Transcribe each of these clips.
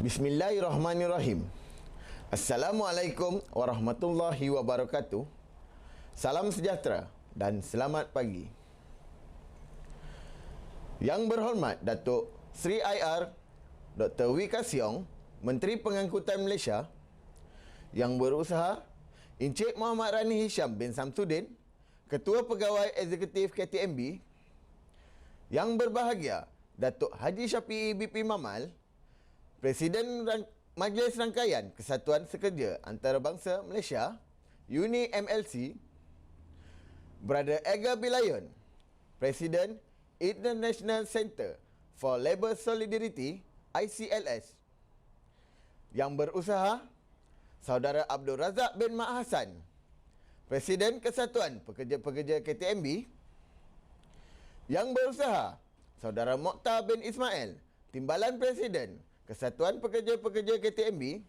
Bismillahirrahmanirrahim. Assalamualaikum warahmatullahi wabarakatuh. Salam sejahtera dan selamat pagi. Yang berhormat Datuk Seri IR Dr. Wee-Ka Siong, Menteri Pengangkutan Malaysia. Yang berusaha Encik Muhammad Rani Hisham bin Samsudin, Ketua Pegawai Eksekutif KTMB. Yang berbahagia Datuk Haji Syafiee BP Mamal, Presiden Majlis Rangkaian Kesatuan Sekerja Antarabangsa Malaysia, UNI MLC. Brother Edgar Bilayon, Presiden International Center for Labour Solidarity, ICLS. Yang berusaha Saudara Abdul Razak bin Mak Hassan, Presiden Kesatuan Pekerja-Pekerja KTMB. Yang berusaha Saudara Mokhtar bin Ismail, Timbalan Presiden Kesatuan Pekerja-Pekerja KTMB.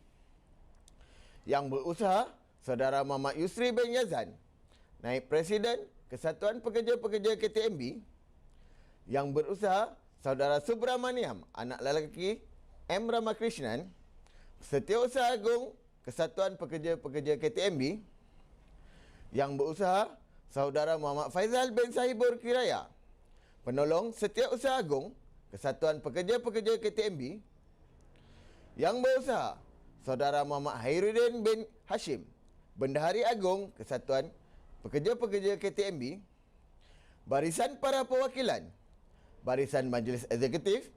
Yang berusaha Saudara Muhammad Yusri bin Yazan, Naib Presiden Kesatuan Pekerja-Pekerja KTMB. Yang berusaha Saudara Subramaniam, anak lelaki M. Ramakrishnan, Setiausaha Agung Kesatuan Pekerja-Pekerja KTMB. Yang berusaha Saudara Muhammad Faizal bin Sahibur Kiraya, Penolong Setiausaha Agung Kesatuan Pekerja-Pekerja KTMB. Yang berusaha Saudara Muhammad Hairuddin bin Hashim, Bendahari Agung Kesatuan Pekerja-Pekerja KTMB. Barisan para perwakilan, Barisan Majlis Eksekutif,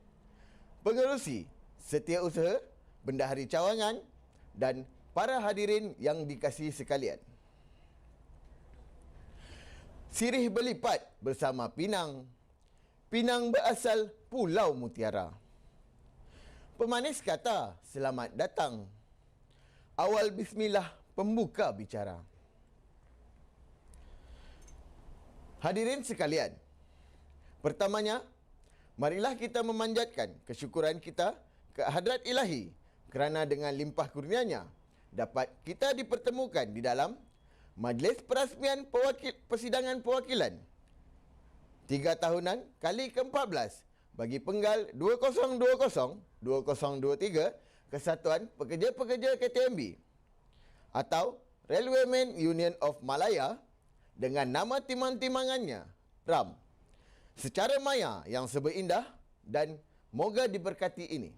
Pengerusi Setiausaha, Bendahari Cawangan dan para hadirin yang dikasihi sekalian. Sirih berlipat bersama Pinang. Pinang berasal Pulau Mutiara. Pemanis kata selamat datang. Awal bismillah pembuka bicara. Hadirin sekalian, pertamanya, marilah kita memanjatkan kesyukuran kita ke hadrat Ilahi kerana dengan limpah kurnianya dapat kita dipertemukan di dalam Majlis Perasmian Persidangan Perwakilan 3 tahunan kali ke-14 bagi penggal 2020-2023 Kesatuan Pekerja-Pekerja KTMB atau Railwaymen Union of Malaya dengan nama timang-timangannya RAM, secara maya yang seberindah dan moga diberkati ini.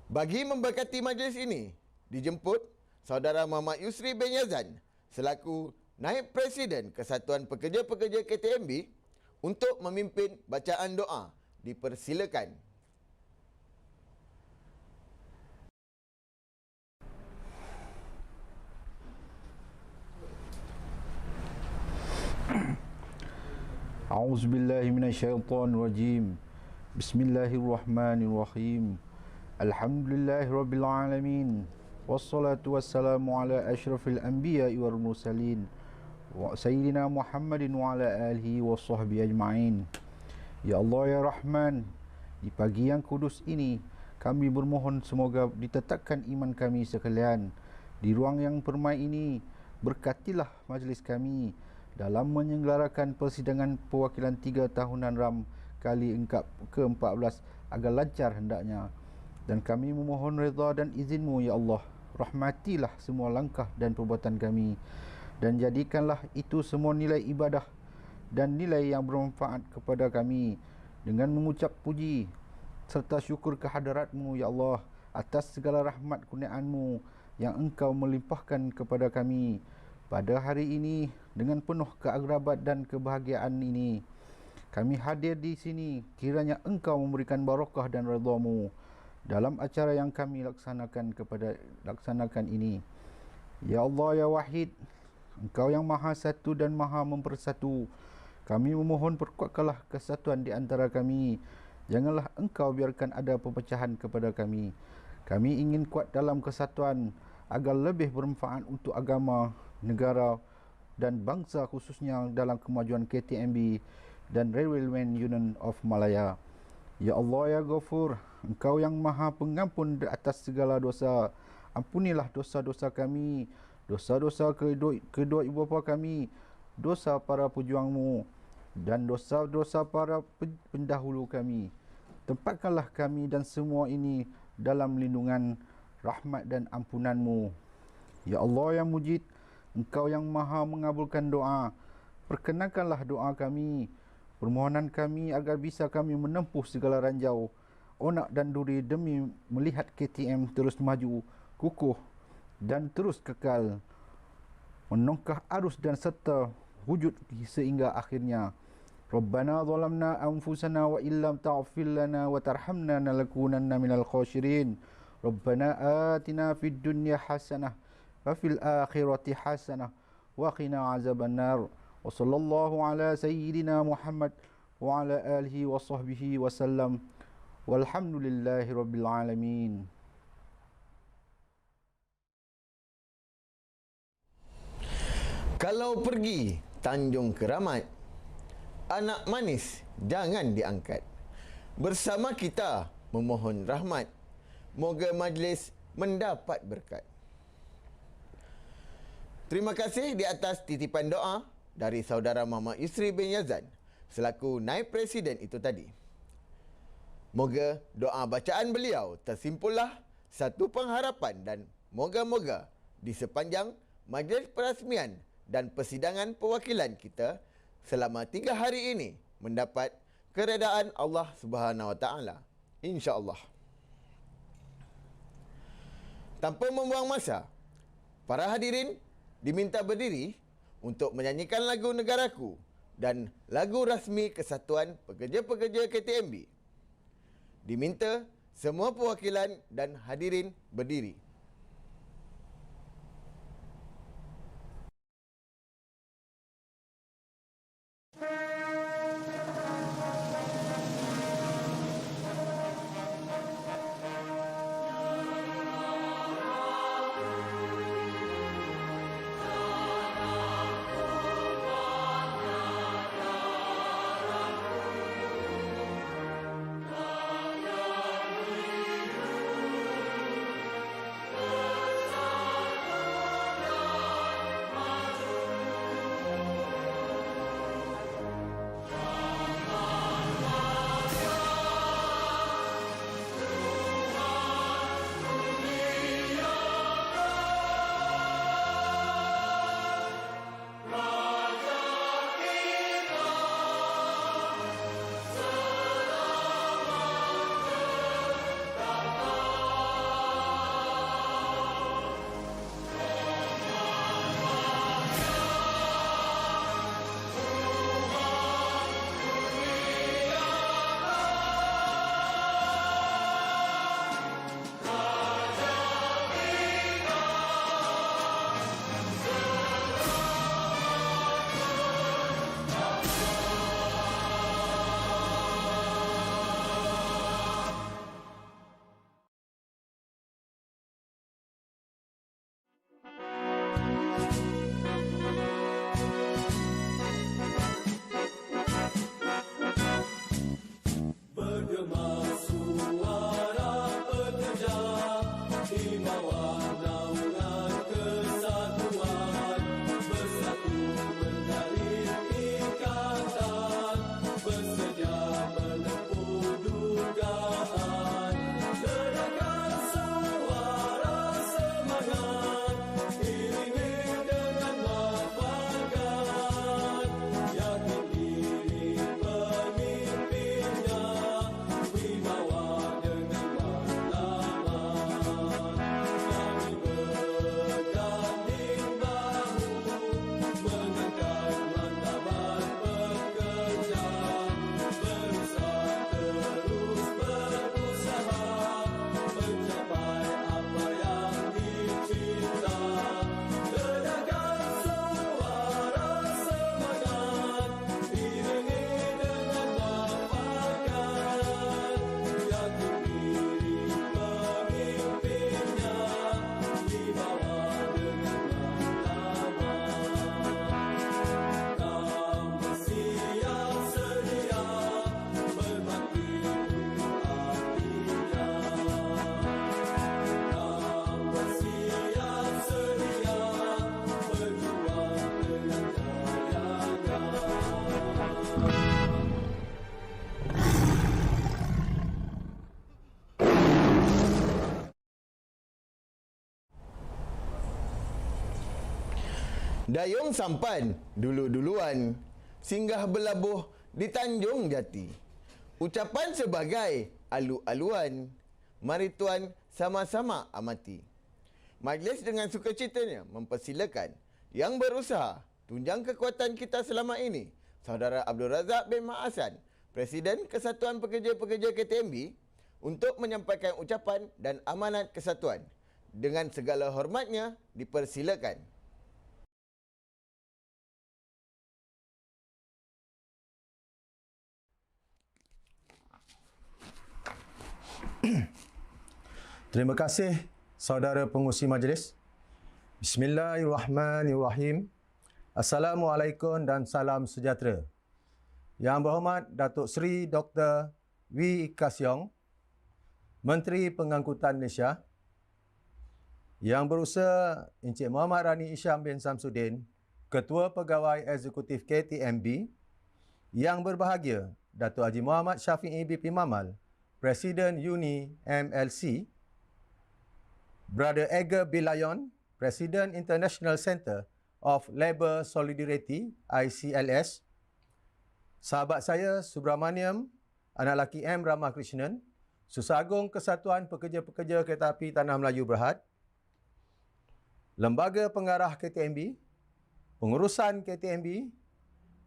Bagi memberkati majlis ini dijemput Saudara Muhammad Yusri bin Yazan selaku Naib Presiden Kesatuan Pekerja-Pekerja KTMB untuk memimpin bacaan doa. Dipersilakan. A'udzubillahi minasyaitonirrajim. Bismillahirrahmanirrahim. Alhamdulillahirabbil alamin. Wassalatu wassalamu ala asyrafil anbiya'i wal mursalin wa sayyidina Muhammadin wa ala alihi wa sahbihi ajma'in. Ya Allah ya Rahman, di pagi yang kudus ini kami bermohon semoga ditetapkan iman kami sekalian. Di ruang yang permai ini berkatilah majlis kami dalam menyelenggarakan persidangan perwakilan 3 tahunan RAM kali ke-14 agar lancar hendaknya. Dan kami memohon redha dan izinmu ya Allah. Rahmatilah semua langkah dan perbuatan kami, dan jadikanlah itu semua nilai ibadah dan nilai yang bermanfaat kepada kami dengan mengucap puji serta syukur kehadratmu ya Allah atas segala rahmat kurniaanmu yang engkau melimpahkan kepada kami pada hari ini. Dengan penuh keakraban dan kebahagiaan ini kami hadir di sini, kiranya engkau memberikan barakah dan redha-Mu dalam acara yang kami laksanakan ini. Ya Allah ya Wahid, Engkau yang Maha Satu dan Maha Mempersatu, kami memohon perkuatkanlah kesatuan di antara kami. Janganlah Engkau biarkan ada perpecahan kepada kami. Kami ingin kuat dalam kesatuan agar lebih bermanfaat untuk agama, negara dan bangsa, khususnya dalam kemajuan KTMB dan Railwaymen Union of Malaya. Ya Allah ya Ghafur, Engkau yang Maha Pengampun atas segala dosa. Ampunilah dosa-dosa kami, dosa-dosa kedua ibu bapa kami, dosa para pejuang-Mu dan dosa-dosa para pendahulu kami. Tempatkanlah kami dan semua ini dalam lindungan rahmat dan ampunan-Mu. Ya Allah yang mujid, Engkau yang maha mengabulkan doa. Perkenankanlah doa kami, permohonan kami agar bisa kami menempuh segala ranjau, onak dan duri demi melihat KTM terus maju, kukuh dan terus kekal, menongkah arus dan serta wujud sehingga akhirnya. Rabbana zalamna anfusana wa illam taghfir lana wa tarhamna lanakunanna minal khasirin. Rabbana atina fid dunya hasanah wa fil akhirati hasanah wa qina azabannar. Wa sallallahu ala sayyidina Muhammad wa ala alihi wa sahbihi wa sallam. Walhamdulillahi rabbil alamin. Kalau pergi Tanjung Keramat, anak manis jangan diangkat. Bersama kita memohon rahmat, moga majlis mendapat berkat. Terima kasih di atas titipan doa dari saudara Muhammad Yusri bin Yazan selaku naib presiden itu tadi. Moga doa bacaan beliau tersimpullah satu pengharapan dan moga-moga di sepanjang majlis perasmian dan persidangan perwakilan kita selama 3 hari ini mendapat keredaan Allah Subhanahu Wa Taala, insya-Allah. Tanpa membuang masa, para hadirin diminta berdiri untuk menyanyikan lagu Negaraku dan lagu rasmi Kesatuan Pekerja-Pekerja KTMB. Diminta semua perwakilan dan hadirin berdiri. Dayung sampan dulu-duluan, singgah berlabuh di Tanjung Jati. Ucapan sebagai alu-aluan, mari tuan sama-sama amati. Majlis dengan sukacitanya mempersilakan yang berusaha tunjang kekuatan kita selama ini, Saudara Abdul Razak bin Mak Hassan, Presiden Kesatuan Pekerja-Pekerja KTMB, untuk menyampaikan ucapan dan amanat kesatuan. Dengan segala hormatnya, dipersilakan. Terima kasih saudara pengurusi majlis. Bismillahirrahmanirrahim. Assalamualaikum dan salam sejahtera. Yang berhormat Datuk Seri Dr. Wee Ka Siong, Menteri Pengangkutan Malaysia. Yang berusaha Encik Muhammad Rani Isham bin Samsudin, Ketua Pegawai Eksekutif KTMB. Yang berbahagia Datuk Haji Muhammad Syafiee BP Mamal, Presiden UNI MLC. Brother Edgar Bilayon, Presiden International Centre of Labour Solidarity ICLS. Sahabat saya Subramaniam, anak lelaki M. Ramakrishnan, Susah Agung Kesatuan Pekerja-Pekerja Kereta Api Tanah Melayu Berhad, Lembaga Pengarah KTMB, Pengurusan KTMB,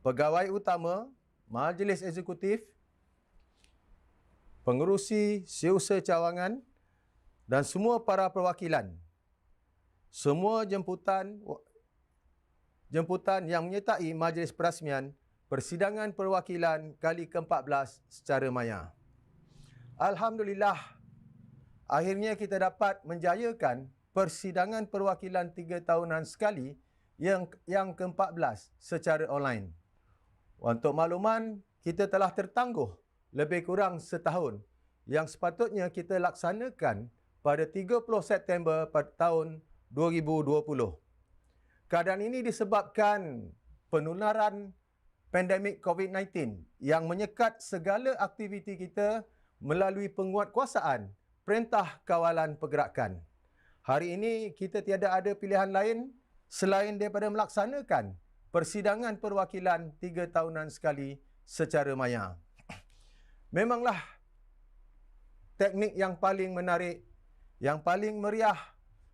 Pegawai Utama, Majlis Eksekutif, Pengerusi Setiausaha Cawangan dan semua para perwakilan. Semua jemputan yang menyertai majlis perasmian Persidangan Perwakilan kali ke-14 secara maya. Alhamdulillah, akhirnya kita dapat menjayakan Persidangan Perwakilan 3 tahunan sekali yang ke-14 secara online. Untuk makluman, kita telah tertangguh lebih kurang setahun yang sepatutnya kita laksanakan pada 30 September pada tahun 2020. Keadaan ini disebabkan penularan pandemik COVID-19 yang menyekat segala aktiviti kita melalui penguatkuasaan Perintah Kawalan Pergerakan. Hari ini kita tiada ada pilihan lain selain daripada melaksanakan Persidangan Perwakilan 3 tahunan sekali secara maya. Memanglah teknik yang paling menarik, yang paling meriah,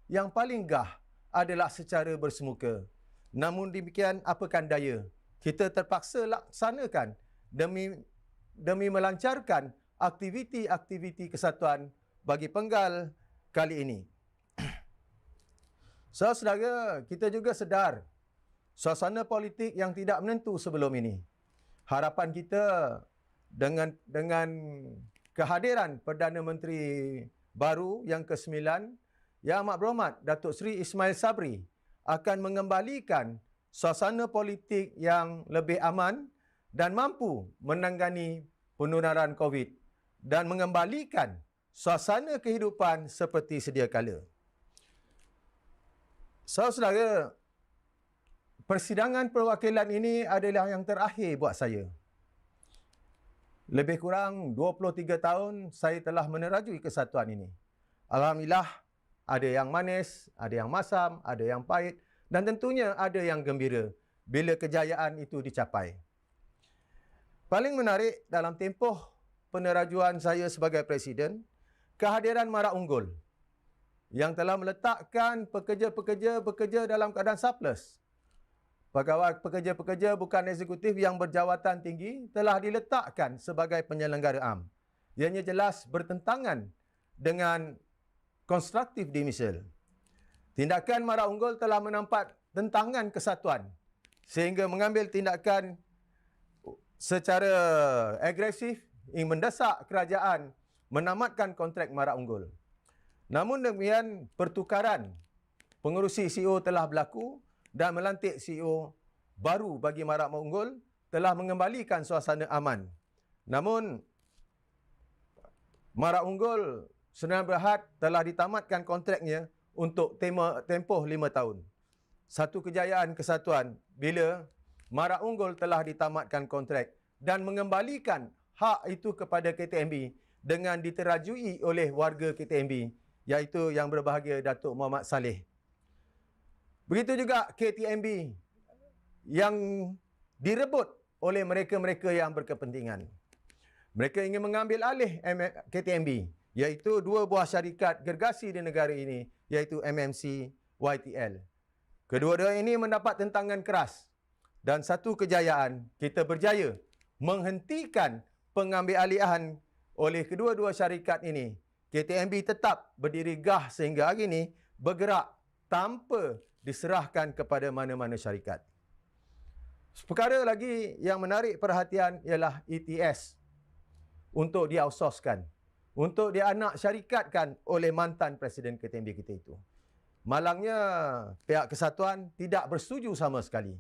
yang paling gah adalah secara bersemuka. Namun demikian, apakan daya, kita terpaksa laksanakan demi melancarkan aktiviti-aktiviti kesatuan bagi penggal kali ini. Saudara, kita juga sedar suasana politik yang tidak menentu sebelum ini. Harapan kita dengan kehadiran Perdana Menteri baru yang ke-9, Yang Amat Berhormat Datuk Seri Ismail Sabri akan mengembalikan suasana politik yang lebih aman dan mampu menangani penularan COVID dan mengembalikan suasana kehidupan seperti sedia kala. Saudara, persidangan perwakilan ini adalah yang terakhir buat saya. Lebih kurang 23 tahun saya telah menerajui kesatuan ini. Alhamdulillah, ada yang manis, ada yang masam, ada yang pahit dan tentunya ada yang gembira bila kejayaan itu dicapai. Paling menarik dalam tempoh penerajuan saya sebagai Presiden, kehadiran Mara Unggul yang telah meletakkan pekerja-pekerja bekerja dalam keadaan surplus. Pegawai pekerja-pekerja bukan eksekutif yang berjawatan tinggi telah diletakkan sebagai penyelenggara am. Ianya jelas bertentangan dengan konstruktif dimisal. Tindakan Mara Unggul telah menampak tentangan kesatuan sehingga mengambil tindakan secara agresif ingin mendesak kerajaan menamatkan kontrak Mara Unggul. Namun demikian, pertukaran pengerusi CEO telah berlaku dan melantik CEO baru bagi Mara Unggul telah mengembalikan suasana aman. Namun, Mara Unggul Sdn Berhad telah ditamatkan kontraknya untuk tempoh 5 tahun. Satu kejayaan kesatuan bila Mara Unggul telah ditamatkan kontrak dan mengembalikan hak itu kepada KTMB dengan diterajui oleh warga KTMB, iaitu yang berbahagia Datuk Muhammad Saleh. Begitu juga KTMB yang direbut oleh mereka-mereka yang berkepentingan. Mereka ingin mengambil alih KTMB, iaitu dua buah syarikat gergasi di negara ini, iaitu MMC, YTL. Kedua-dua ini mendapat tentangan keras dan satu kejayaan, kita berjaya menghentikan pengambilalihan oleh kedua-dua syarikat ini. KTMB tetap berdiri gah sehingga hari ini bergerak tanpa diserahkan kepada mana-mana syarikat. Perkara lagi yang menarik perhatian ialah ETS untuk di-outsourcekan, untuk dianak syarikatkan oleh mantan Presiden KTMB kita itu. Malangnya pihak kesatuan tidak bersetuju sama sekali.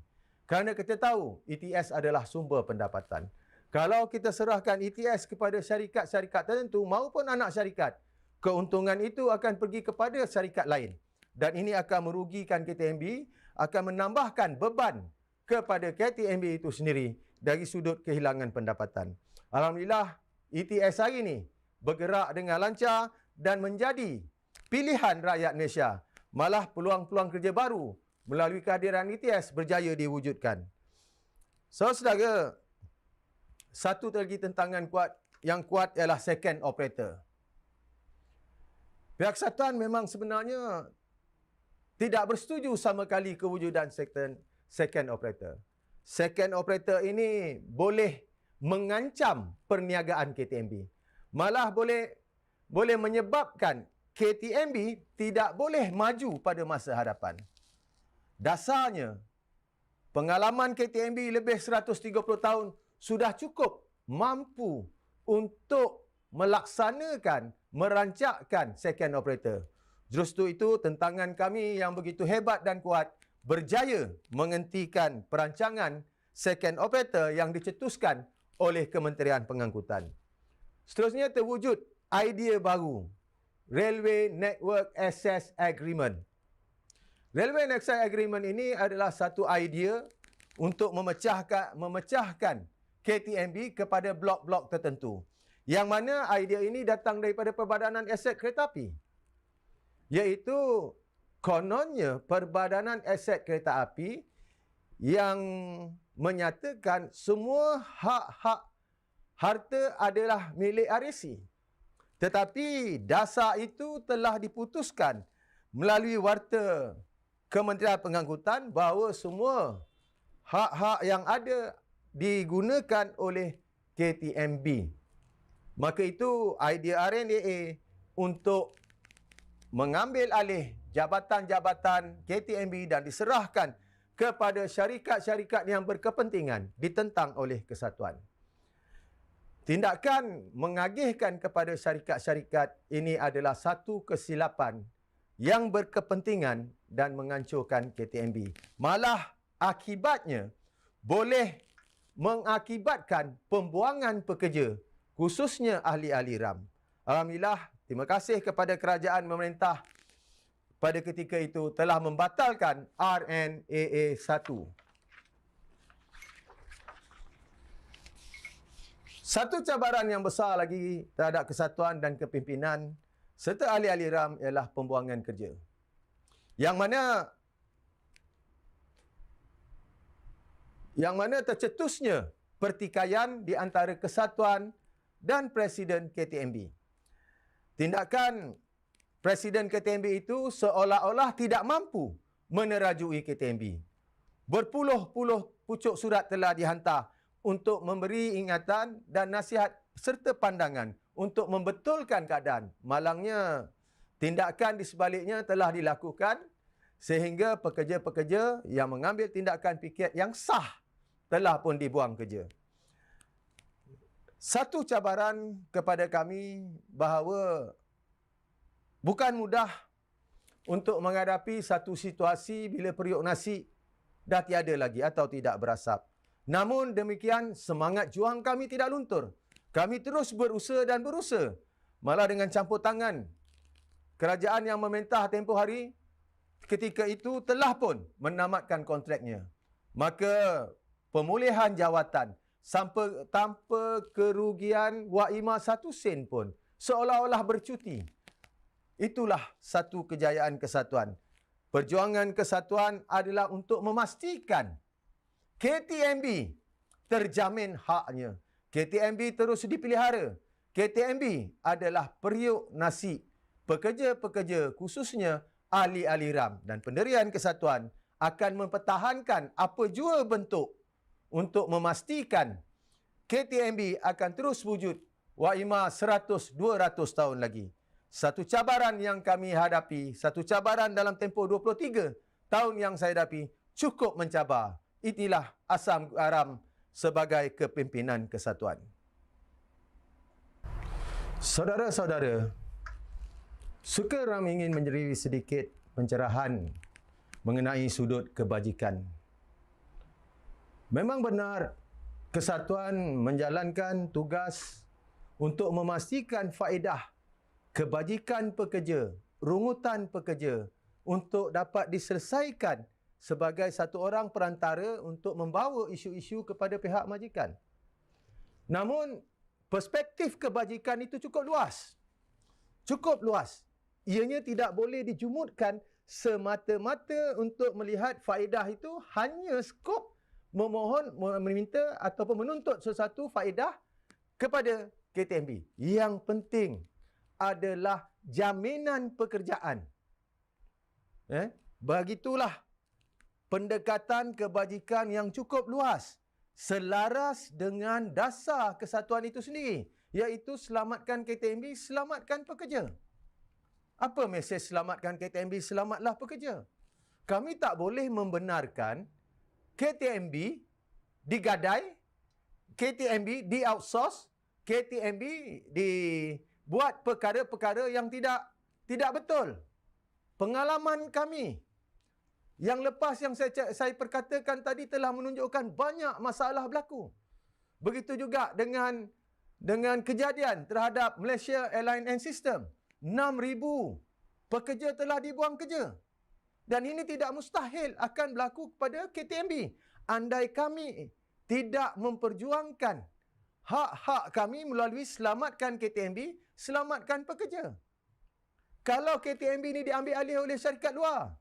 Kerana kita tahu ETS adalah sumber pendapatan. Kalau kita serahkan ETS kepada syarikat-syarikat tertentu maupun anak syarikat, keuntungan itu akan pergi kepada syarikat lain. Dan ini akan merugikan KTMB, akan menambahkan beban kepada KTMB itu sendiri dari sudut kehilangan pendapatan. Alhamdulillah, ETS hari ini bergerak dengan lancar dan menjadi pilihan rakyat Malaysia. Malah peluang-peluang kerja baru melalui kehadiran ETS berjaya diwujudkan. So, saudara, satu lagi tentangan yang kuat ialah second operator. Pihak kesatuan memang sebenarnya tidak bersetuju sama kali kewujudan second operator. Second operator ini boleh mengancam perniagaan KTMB. Malah boleh menyebabkan KTMB tidak boleh maju pada masa hadapan. Dasarnya, pengalaman KTMB lebih 130 tahun sudah cukup mampu untuk melaksanakan, merancakkan second operator. Justru itu, tentangan kami yang begitu hebat dan kuat berjaya menghentikan perancangan second operator yang dicetuskan oleh Kementerian Pengangkutan. Seterusnya terwujud idea baru, Railway Network Access Agreement. Railway Network Access Agreement ini adalah satu idea untuk memecahkan KTMB kepada blok-blok tertentu. Yang mana idea ini datang daripada Perbadanan Aset Kereta Api. Iaitu kononnya Perbadanan Aset Kereta Api yang menyatakan semua hak-hak harta adalah milik RAC. Tetapi dasar itu telah diputuskan melalui warta Kementerian Pengangkutan bahawa semua hak-hak yang ada digunakan oleh KTMB. Maka itu idea RNAA untuk mengambil alih jabatan-jabatan KTMB dan diserahkan kepada syarikat-syarikat yang berkepentingan ditentang oleh kesatuan. Tindakan mengagihkan kepada syarikat-syarikat ini adalah satu kesilapan yang berkepentingan dan menghancurkan KTMB. Malah akibatnya boleh mengakibatkan pembuangan pekerja, khususnya ahli-ahli RAM. Alhamdulillah, terima kasih kepada kerajaan memerintah pada ketika itu telah membatalkan RNAA 1. Satu cabaran yang besar lagi terhadap kesatuan dan kepimpinan serta ahli-ahli RAM ialah pembuangan kerja. Yang mana tercetusnya pertikaian di antara kesatuan dan Presiden KTMB. Tindakan Presiden KTMB itu seolah-olah tidak mampu menerajui KTMB. Berpuluh-puluh pucuk surat telah dihantar untuk memberi ingatan dan nasihat serta pandangan untuk membetulkan keadaan. Malangnya, tindakan di sebaliknya telah dilakukan sehingga pekerja-pekerja yang mengambil tindakan piket yang sah telah pun dibuang kerja. Satu cabaran kepada kami bahawa bukan mudah untuk menghadapi satu situasi bila periuk nasi dah tiada lagi atau tidak berasap. Namun demikian, semangat juang kami tidak luntur. Kami terus berusaha dan berusaha. Malah dengan campur tangan kerajaan yang memerintah tempoh hari ketika itu telah pun menamatkan kontraknya. Maka pemulihan jawatan tanpa kerugian waima 1 sen pun seolah-olah bercuti. Itulah satu kejayaan kesatuan. Perjuangan kesatuan adalah untuk memastikan KTMB terjamin haknya. KTMB terus dipelihara. KTMB adalah periuk nasi pekerja-pekerja, khususnya ahli-ahli RAM, dan Pendirian Kesatuan akan mempertahankan apa jua bentuk untuk memastikan KTMB akan terus wujud waima 100-200 tahun lagi. Satu cabaran yang kami hadapi, satu cabaran dalam tempoh 23 tahun yang saya hadapi cukup mencabar. Inilah asam garam sebagai kepimpinan kesatuan. Saudara-saudara, Sukaram ingin menjadi sedikit pencerahan mengenai sudut kebajikan. Memang benar, kesatuan menjalankan tugas untuk memastikan faedah kebajikan pekerja, rungutan pekerja untuk dapat diselesaikan sebagai satu orang perantara untuk membawa isu-isu kepada pihak majikan. Namun, perspektif kebajikan itu cukup luas. Cukup luas. Ianya tidak boleh dijumutkan semata-mata untuk melihat faedah itu hanya skop memohon, meminta ataupun menuntut sesuatu faedah kepada KTMB. Yang penting adalah jaminan pekerjaan. Begitulah pendekatan kebajikan yang cukup luas, selaras dengan dasar kesatuan itu sendiri, iaitu selamatkan KTMB, selamatkan pekerja. Apa mesej selamatkan KTMB, selamatlah pekerja? Kami tak boleh membenarkan KTMB digadai, KTMB di-outsource, KTMB dibuat perkara-perkara yang tidak betul. Pengalaman kami yang lepas yang saya perkatakan tadi telah menunjukkan banyak masalah berlaku. Begitu juga dengan kejadian terhadap Malaysia Airline and System. 6,000 pekerja telah dibuang kerja. Dan ini tidak mustahil akan berlaku kepada KTMB. Andai kami tidak memperjuangkan hak-hak kami melalui selamatkan KTMB, selamatkan pekerja. Kalau KTMB ini diambil alih oleh syarikat luar,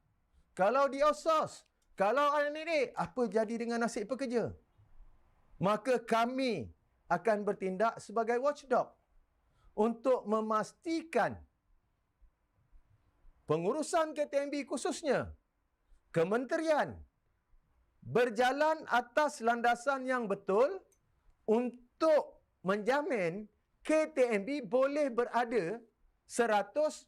kalau di-outsource, kalau ini, apa jadi dengan nasib pekerja? Maka kami akan bertindak sebagai watchdog untuk memastikan pengurusan KTMB khususnya kementerian berjalan atas landasan yang betul untuk menjamin KTMB boleh berada 100-200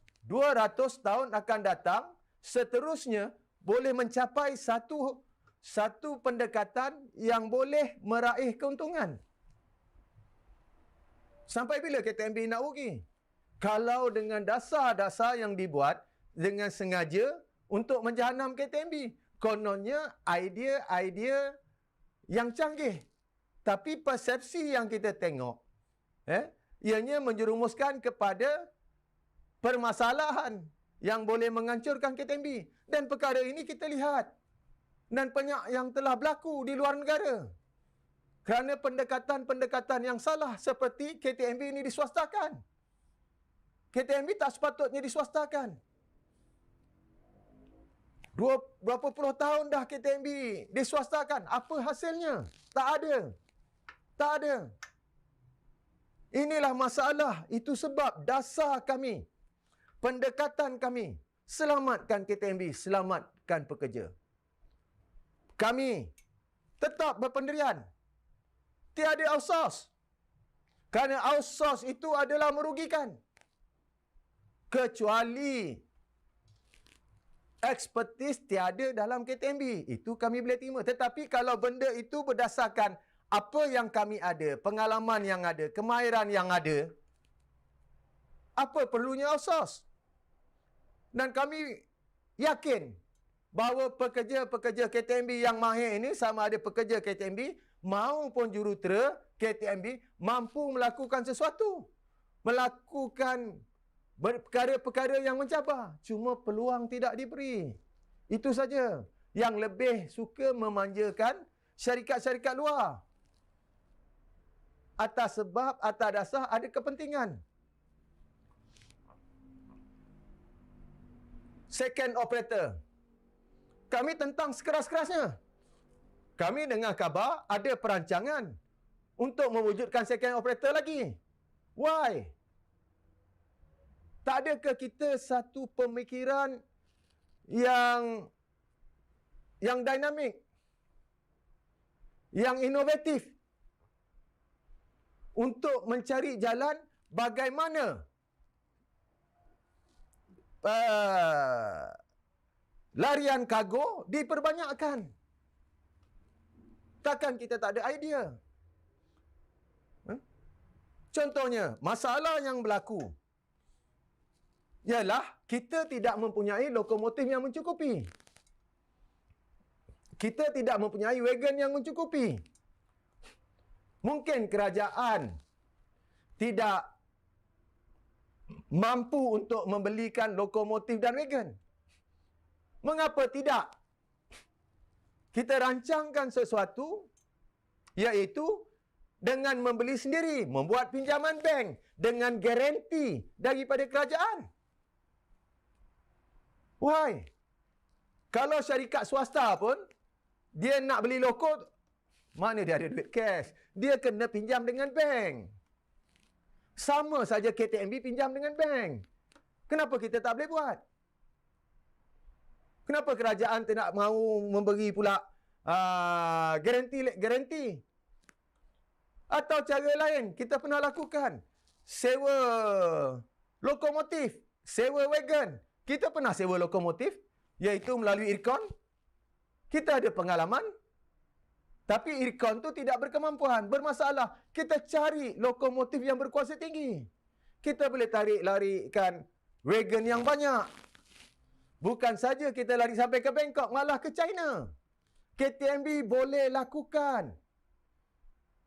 tahun akan datang, seterusnya boleh mencapai satu pendekatan yang boleh meraih keuntungan. Sampai bila KTMB nak rugi? Kalau dengan dasar-dasar yang dibuat dengan sengaja untuk menjahanam KTMB. Kononnya idea-idea yang canggih. Tapi persepsi yang kita tengok, ianya menjerumuskan kepada permasalahan yang boleh menghancurkan KTMB. Dan perkara ini kita lihat. Dan banyak yang telah berlaku di luar negara. Kerana pendekatan-pendekatan yang salah seperti KTMB ini diswastakan. KTMB tak sepatutnya diswastakan. Berapa puluh tahun dah KTMB diswastakan. Apa hasilnya? Tak ada. Tak ada. Inilah masalah. Itu sebab dasar kami, pendekatan kami, selamatkan KTMB, selamatkan pekerja. Kami tetap berpendirian. Tiada outsource. Kerana outsource itu adalah merugikan. Kecuali expertise tiada dalam KTMB. Itu kami boleh terima. Tetapi kalau benda itu berdasarkan apa yang kami ada, pengalaman yang ada, kemahiran yang ada, apa perlunya outsource? Dan kami yakin bahawa pekerja-pekerja KTMB yang mahir ini, sama ada pekerja KTMB maupun jurutera KTMB, mampu melakukan sesuatu. Melakukan perkara-perkara yang mencabar. Cuma peluang tidak diberi. Itu saja. Yang lebih suka memanjakan syarikat-syarikat luar. Atas sebab, atas dasar ada kepentingan. Second operator. Kami tentang sekeras-kerasnya. kami dengar kabar ada perancangan untuk mewujudkan second operator lagi. Why? Tak adakah kita satu pemikiran yang dinamik, yang inovatif untuk mencari jalan bagaimana larian kargo diperbanyakkan? Takkan kita tak ada idea? Contohnya, masalah yang berlaku ialah kita tidak mempunyai lokomotif yang mencukupi. Kita tidak mempunyai wagon yang mencukupi. Mungkin kerajaan tidak mampu untuk membelikan lokomotif dan wagon. Mengapa tidak? Kita rancangkan sesuatu, iaitu dengan membeli sendiri, membuat pinjaman bank dengan garanti daripada kerajaan. Why? Kalau syarikat swasta pun, dia nak beli loko, mana dia ada duit cash? Dia kena pinjam dengan bank. Sama saja KTMB pinjam dengan bank. Kenapa kita tak boleh buat? Kenapa kerajaan tidak mahu memberi pula garanti? Atau cara lain, kita pernah lakukan. Sewa lokomotif, sewa wagon. Kita pernah sewa lokomotif, iaitu melalui Ircon. Kita ada pengalaman. Tapi Ircon tu tidak berkemampuan, bermasalah. Kita cari lokomotif yang berkuasa tinggi. Kita boleh larikan wagon yang banyak. Bukan saja kita lari sampai ke Bangkok, malah ke China. KTMB boleh lakukan.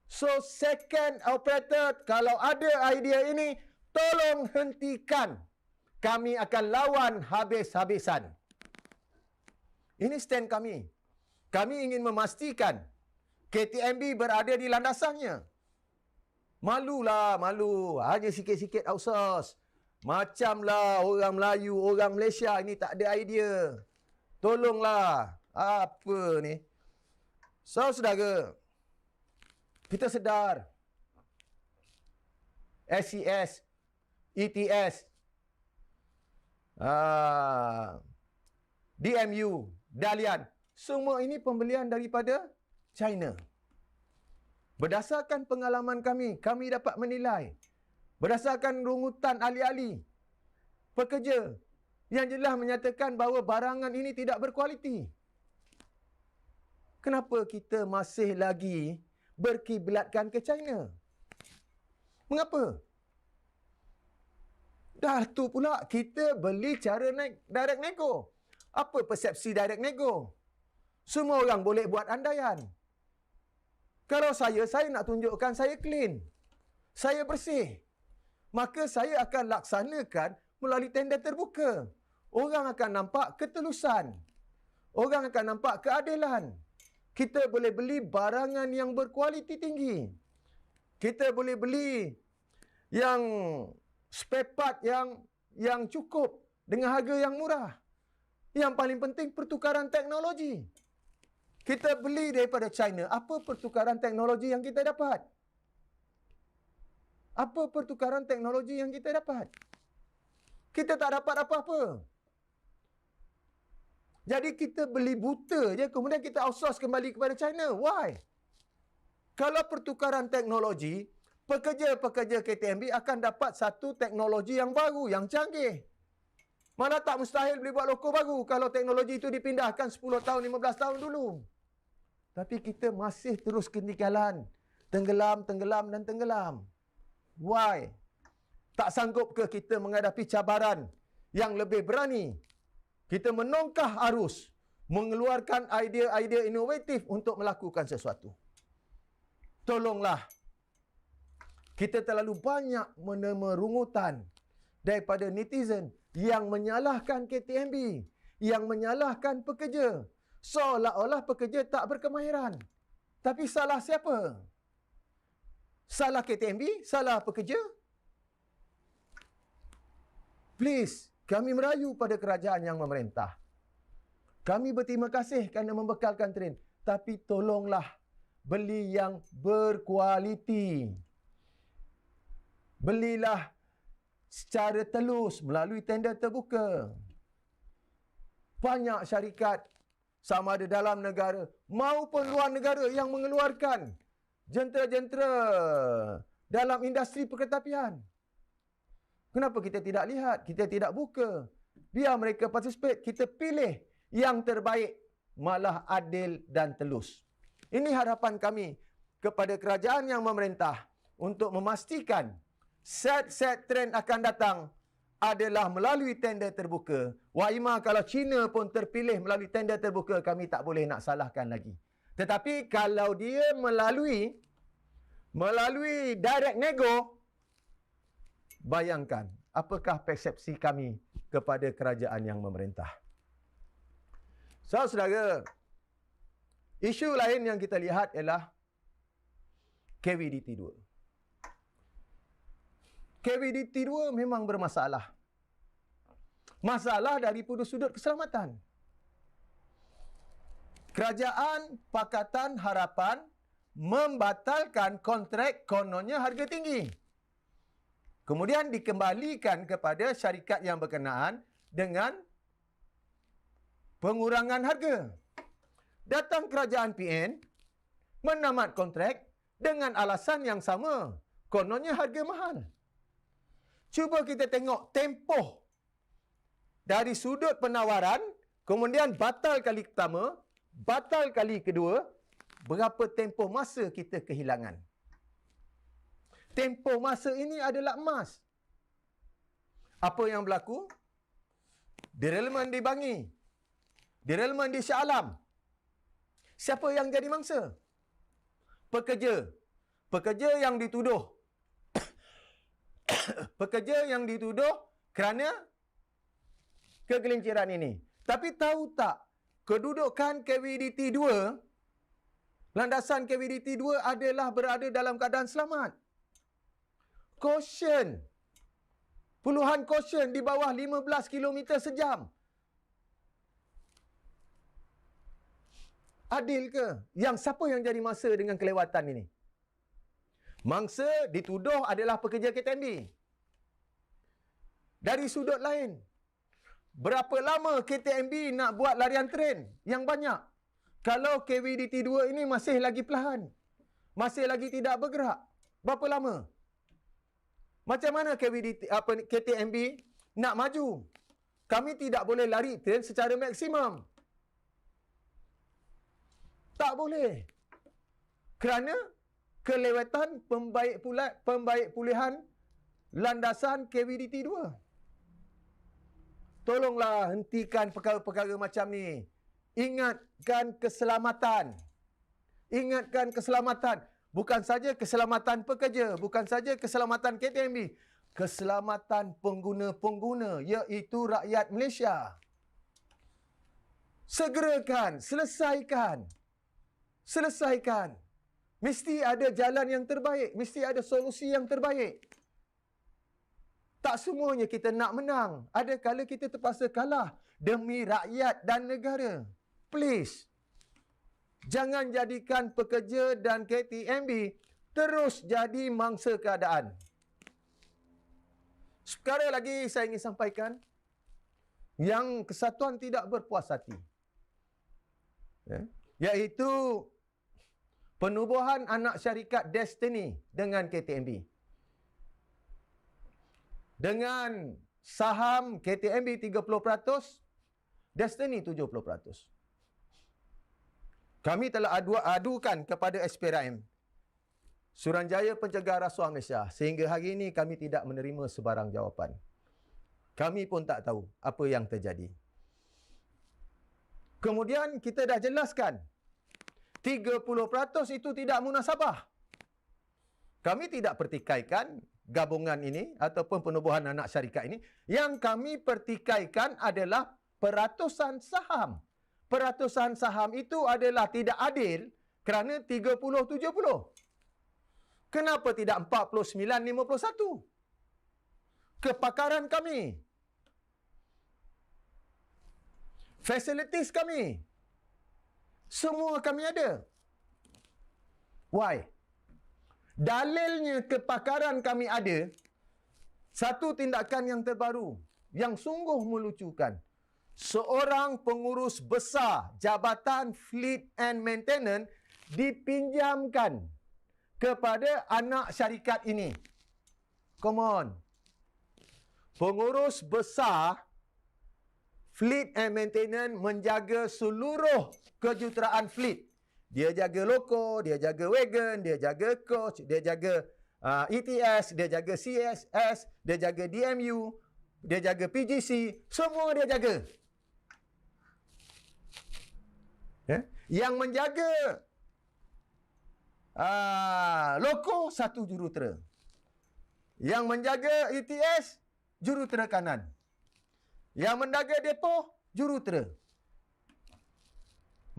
So, second operator, kalau ada idea ini, tolong hentikan. Kami akan lawan habis-habisan. Ini stand kami. Kami ingin memastikan KTMB berada di landasannya. Malulah, malu. Hanya sikit-sikit outsource. Macamlah orang Melayu, orang Malaysia ini tak ada idea. Tolonglah. Apa ni? So, saudara, kita sedar SES, ETS, DMU, Dalian, semua ini pembelian daripada China. Berdasarkan pengalaman kami dapat menilai. Berdasarkan rungutan ahli-ahli, pekerja yang jelas menyatakan bahawa barangan ini tidak berkualiti. Kenapa kita masih lagi berkiblatkan ke China? Mengapa? Dah tu pula kita beli cara direct nego. Apa persepsi direct nego? Semua orang boleh buat andaian. Kalau saya nak tunjukkan saya clean. Saya bersih. Maka saya akan laksanakan melalui tender terbuka. Orang akan nampak ketulusan. Orang akan nampak keadilan. Kita boleh beli barangan yang berkualiti tinggi. Kita boleh beli yang spare part yang cukup dengan harga yang murah. Yang paling penting pertukaran teknologi. Kita beli daripada China, apa pertukaran teknologi yang kita dapat? Apa pertukaran teknologi yang kita dapat? Kita tak dapat apa-apa. Jadi kita beli buta je, kemudian kita outsource kembali kepada China. Why? Kalau pertukaran teknologi, pekerja-pekerja KTMB akan dapat satu teknologi yang baru, yang canggih. Mana tak mustahil boleh buat loko baru kalau teknologi itu dipindahkan 10 tahun, 15 tahun dulu. Tapi kita masih terus ketinggalan. Tenggelam, dan tenggelam. Why? Tak sanggup ke kita menghadapi cabaran yang lebih berani? Kita menongkah arus, mengeluarkan idea-idea inovatif untuk melakukan sesuatu. Tolonglah. Kita terlalu banyak menerima rungutan daripada netizen yang menyalahkan KTMB, yang menyalahkan pekerja. Seolah-olah pekerja tak berkemahiran. Tapi salah siapa? Salah KTMB? Salah pekerja? Please, kami merayu pada kerajaan yang memerintah. Kami berterima kasih kerana membekalkan train. tapi tolonglah beli yang berkualiti. Belilah secara telus melalui tender terbuka. Banyak syarikat sama ada dalam negara maupun luar negara yang mengeluarkan jentera-jentera dalam industri perkeretapian. Kenapa kita tidak lihat? Kita tidak buka. Biar mereka participate. Kita pilih yang terbaik, malah adil dan telus. Ini harapan kami kepada kerajaan yang memerintah untuk memastikan set-set trend akan datang adalah melalui tender terbuka. Wah Ima, kalau China pun terpilih melalui tender terbuka, kami tak boleh nak salahkan lagi. Tetapi kalau dia melalui direct nego, bayangkan apakah persepsi kami kepada kerajaan yang memerintah. Saudara, isu lain yang kita lihat ialah KWDT 2. KWDT 2 memang bermasalah. Masalah dari sudut keselamatan. Kerajaan Pakatan Harapan membatalkan kontrak kononnya harga tinggi. Kemudian dikembalikan kepada syarikat yang berkenaan dengan pengurangan harga. Datang kerajaan PN menamat kontrak dengan alasan yang sama. Kononnya harga mahal. Cuba kita tengok tempoh dari sudut penawaran, kemudian batal kali pertama, batal kali kedua, berapa tempoh masa kita kehilangan. Tempoh masa ini adalah emas. Apa yang berlaku? Derailment di Bangi. Derailment di Shah Alam. Siapa yang jadi mangsa? Pekerja. Pekerja yang dituduh. Pekerja yang dituduh kerana kegelinciran ini. Tapi tahu tak, kedudukan KWDT 2, landasan KWDT 2 adalah berada dalam keadaan selamat. Caution. Puluhan caution di bawah 15 km sejam. Adil ke? Siapa yang jadi mangsa dengan kelewatan ini? Mangsa dituduh adalah pekerja KTMB. Dari sudut lain, berapa lama KTMB nak buat larian tren yang banyak? Kalau KWDT 2 ini masih lagi perlahan, masih lagi tidak bergerak, berapa lama? Macam mana KTMB nak maju? Kami tidak boleh lari tren secara maksimum. Tak boleh. Kerana kelewatan pembaik pulihan landasan KWDT 2. Tolonglah hentikan perkara-perkara macam ni. Ingatkan keselamatan. Ingatkan keselamatan. Bukan saja keselamatan pekerja, bukan saja keselamatan KTMB, keselamatan pengguna-pengguna, iaitu rakyat Malaysia. Segerakan, selesaikan. Selesaikan. Mesti ada jalan yang terbaik. Mesti ada solusi yang terbaik. Tak semuanya kita nak menang. Ada kala kita terpaksa kalah demi rakyat dan negara. Please. Jangan jadikan pekerja dan KTMB terus jadi mangsa keadaan. Sekali lagi saya ingin sampaikan, yang Kesatuan tidak berpuas hati. Iaitu penubuhan anak syarikat Destiny dengan KTMB. Dengan saham KTMB 30%, Destiny 70%. Kami telah adukan kepada SPRM, Suruhanjaya Pencegah Rasuah Malaysia. Sehingga hari ini kami tidak menerima sebarang jawapan. Kami pun tak tahu apa yang terjadi. Kemudian kita dah jelaskan, 30% itu tidak munasabah. Kami tidak pertikaikan gabungan ini ataupun penubuhan anak syarikat ini. Yang kami pertikaikan adalah peratusan saham. Peratusan saham itu adalah tidak adil kerana 30-70. Kenapa tidak 49-51? Kepakaran kami. Facilities kami. Semua kami ada. Why? Dalilnya kepakaran kami ada. Satu tindakan yang terbaru, yang sungguh melucukan. Seorang pengurus besar Jabatan Fleet and Maintenance dipinjamkan kepada anak syarikat ini. Come on. Pengurus besar Fleet and Maintenance menjaga seluruh kejuruteraan fleet. Dia jaga loko, dia jaga wagon, dia jaga coach, dia jaga ETS, dia jaga CSS, dia jaga DMU, dia jaga PGC, semua dia jaga. Yang menjaga loko satu jurutera. Yang menjaga ETS jurutera kanan. Yang menjaga depo jurutera.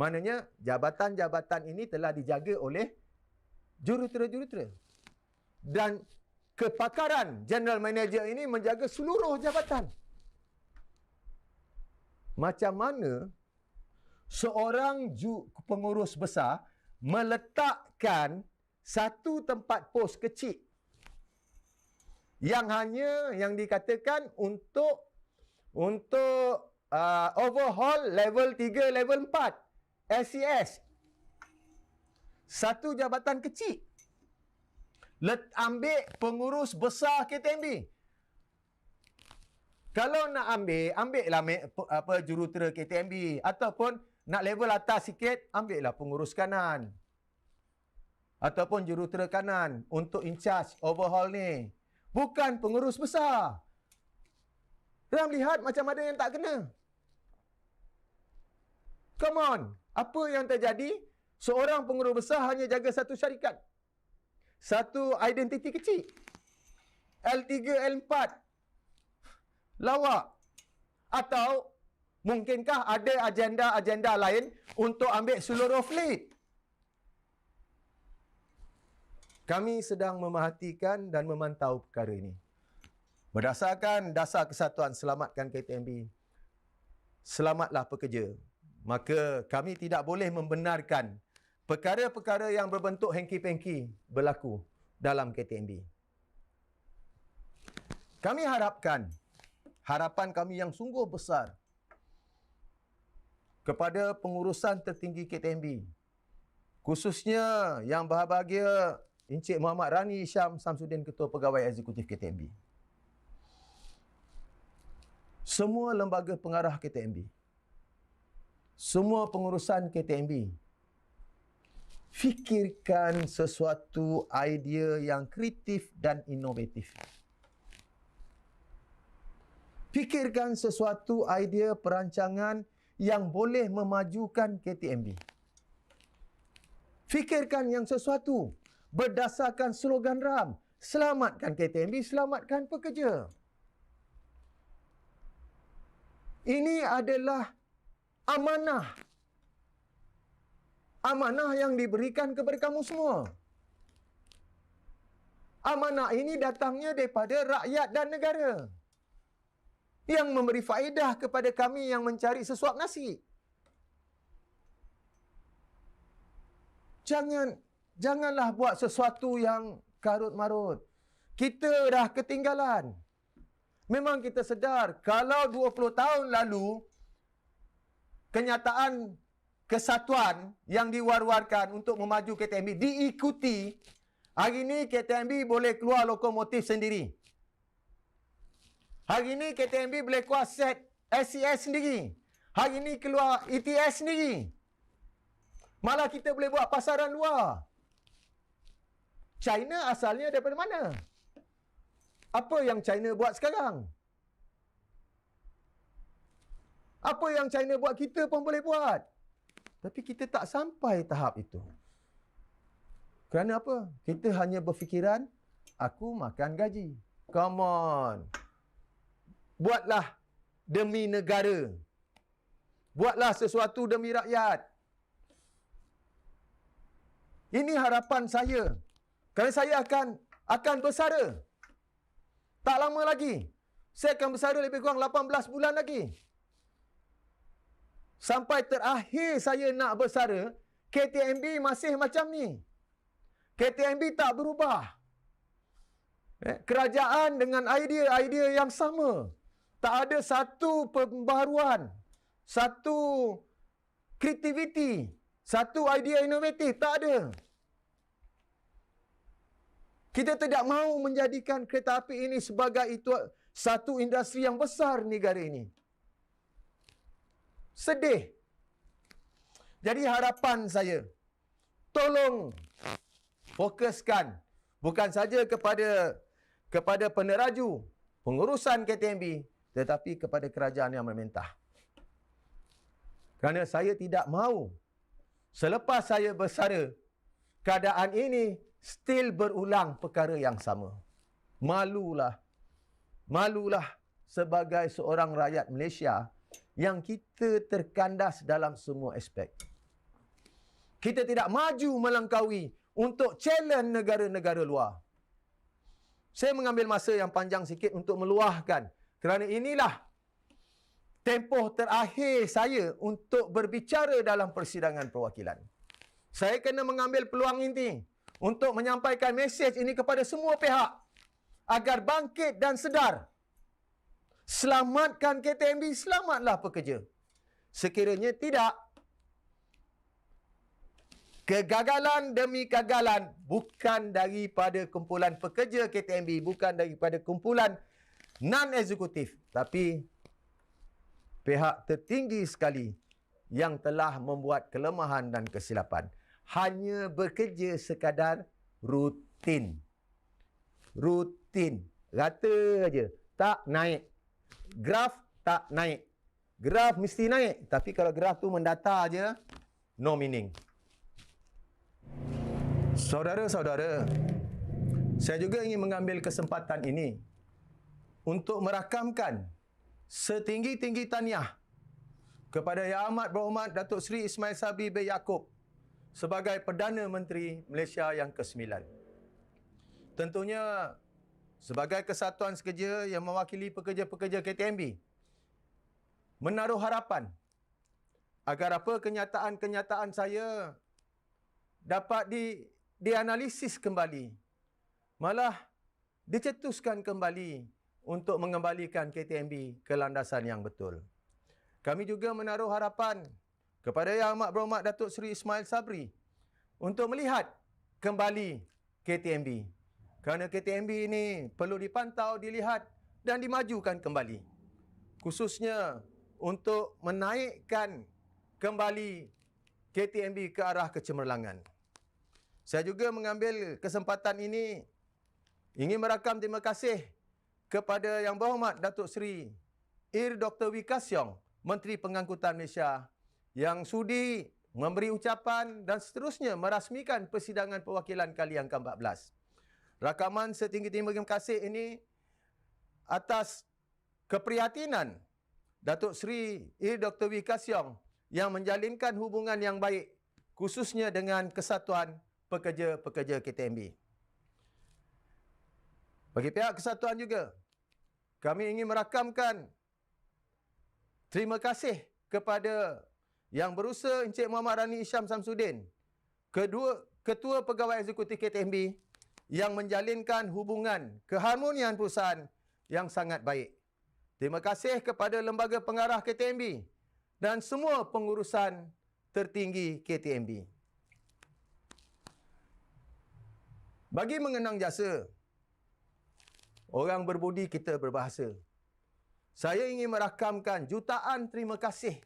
Maknanya jabatan-jabatan ini telah dijaga oleh jurutera-jurutera. Dan kepakaran general manager ini menjaga seluruh jabatan. Macam mana seorang pengurus besar meletakkan satu tempat pos kecil yang hanya yang dikatakan untuk overhaul level 3, level 4 SCS. Satu jabatan kecil. Ambil pengurus besar KTMB. Kalau nak ambillah jurutera KTMB ataupun nak level atas sikit, ambillah pengurus kanan. Ataupun jurutera kanan untuk in charge overhaul ni. Bukan pengurus besar. Ram lihat macam ada yang tak kena. Come on. Apa yang terjadi? Seorang pengurus besar hanya jaga satu syarikat. Satu identiti kecil. L3, L4. Lawak. Atau mungkinkah ada agenda-agenda lain untuk ambil seluruh fleet? Kami sedang memerhatikan dan memantau perkara ini. Berdasarkan dasar kesatuan selamatkan KTMB, selamatlah pekerja. Maka kami tidak boleh membenarkan perkara-perkara yang berbentuk hengki-pengki berlaku dalam KTMB. Kami harapan kami yang sungguh besar kepada pengurusan tertinggi KTMB, khususnya yang berbahagia Encik Muhammad Rani Syam Samsudin, Ketua Pegawai Eksekutif KTMB. Semua lembaga pengarah KTMB, semua pengurusan KTMB, fikirkan sesuatu idea yang kreatif dan inovatif. Fikirkan sesuatu idea perancangan yang boleh memajukan KTMB. Fikirkan yang sesuatu berdasarkan slogan RAM, selamatkan KTMB, selamatkan pekerja. Ini adalah amanah. Amanah yang diberikan kepada kamu semua. Amanah ini datangnya daripada rakyat dan negara yang memberi faedah kepada kami yang mencari sesuap nasi. Janganlah buat sesuatu yang karut-marut. Kita dah ketinggalan. Memang kita sedar kalau 20 tahun lalu kenyataan kesatuan yang diwar-warkan untuk memaju KTMB diikuti, hari ini KTMB boleh keluar lokomotif sendiri. Hari ini KTMB boleh keluar set SCS sendiri. Hari ini keluar ETS sendiri. Malah kita boleh buat pasaran luar. China asalnya daripada mana? Apa yang China buat sekarang? Apa yang China buat, kita pun boleh buat. Tapi kita tak sampai tahap itu. Kerana apa? Kita hanya berfikiran, aku makan gaji. Come on. Buatlah demi negara. Buatlah sesuatu demi rakyat. Ini harapan saya. Kerana saya akan bersara. Tak lama lagi. Saya akan bersara lebih kurang 18 bulan lagi. Sampai terakhir saya nak bersara, KTMB masih macam ni. KTMB tak berubah. Kerajaan dengan idea-idea yang sama. Tak ada satu pembaharuan, satu kreativiti, satu idea inovatif. Tak ada. Kita tidak mahu menjadikan kereta api ini sebagai satu industri yang besar negara ini. Sedih. Jadi harapan saya, tolong fokuskan bukan saja kepada peneraju, pengurusan KTMB, tetapi kepada kerajaan yang memerintah. Kerana saya tidak mahu selepas saya bersara, keadaan ini still berulang perkara yang sama. Malulah. Malulah sebagai seorang rakyat Malaysia yang kita terkandas dalam semua aspek. Kita tidak maju melangkaui untuk challenge negara-negara luar. Saya mengambil masa yang panjang sikit untuk meluahkan kerana inilah tempoh terakhir saya untuk berbicara dalam persidangan perwakilan. Saya kena mengambil peluang ini untuk menyampaikan mesej ini kepada semua pihak agar bangkit dan sedar. Selamatkan KTMB, selamatlah pekerja. Sekiranya tidak, kegagalan demi kegagalan bukan daripada kumpulan pekerja KTMB, bukan daripada kumpulan non-eksekutif, tapi pihak tertinggi sekali yang telah membuat kelemahan dan kesilapan. Hanya bekerja sekadar rutin. Rutin. Rata aja. Tak naik. Graf tak naik. Graf mesti naik. Tapi kalau graf tu mendata aja, no meaning. Saudara-saudara, saya juga ingin mengambil kesempatan ini untuk merakamkan setinggi-tinggi tahniah kepada Yang Amat Berhormat Datuk Seri Ismail Sabri bin Yaakob sebagai Perdana Menteri Malaysia yang ke-9. Tentunya sebagai kesatuan sekerja yang mewakili pekerja-pekerja KTMB, menaruh harapan agar apa kenyataan-kenyataan saya dapat dianalisis kembali, malah dicetuskan kembali untuk mengembalikan KTMB ke landasan yang betul. Kami juga menaruh harapan kepada Yang Amat Berhormat Datuk Seri Ismail Sabri untuk melihat kembali KTMB. Kerana KTMB ini perlu dipantau, dilihat dan dimajukan kembali. Khususnya untuk menaikkan kembali KTMB ke arah kecemerlangan. Saya juga mengambil kesempatan ini ingin merakam terima kasih kepada Yang Berhormat Datuk Seri Dr. Wee Ka Siong, Menteri Pengangkutan Malaysia, yang sudi memberi ucapan dan seterusnya merasmikan persidangan perwakilan kali yang ke-14. Rakaman setinggi-tinggi terima kasih ini atas keprihatinan Datuk Seri Dr. Wee Ka Siong yang menjalinkan hubungan yang baik khususnya dengan kesatuan pekerja-pekerja KTMB. Bagi pihak kesatuan juga, kami ingin merakamkan terima kasih kepada Yang Berusaha Encik Muhammad Rani Isham Samsudin, Ketua Pegawai Eksekutif KTMB, yang menjalinkan hubungan keharmonian perusahaan yang sangat baik. Terima kasih kepada Lembaga Pengarah KTMB dan semua pengurusan tertinggi KTMB. Bagi mengenang jasa orang berbudi kita berbahasa, saya ingin merakamkan jutaan terima kasih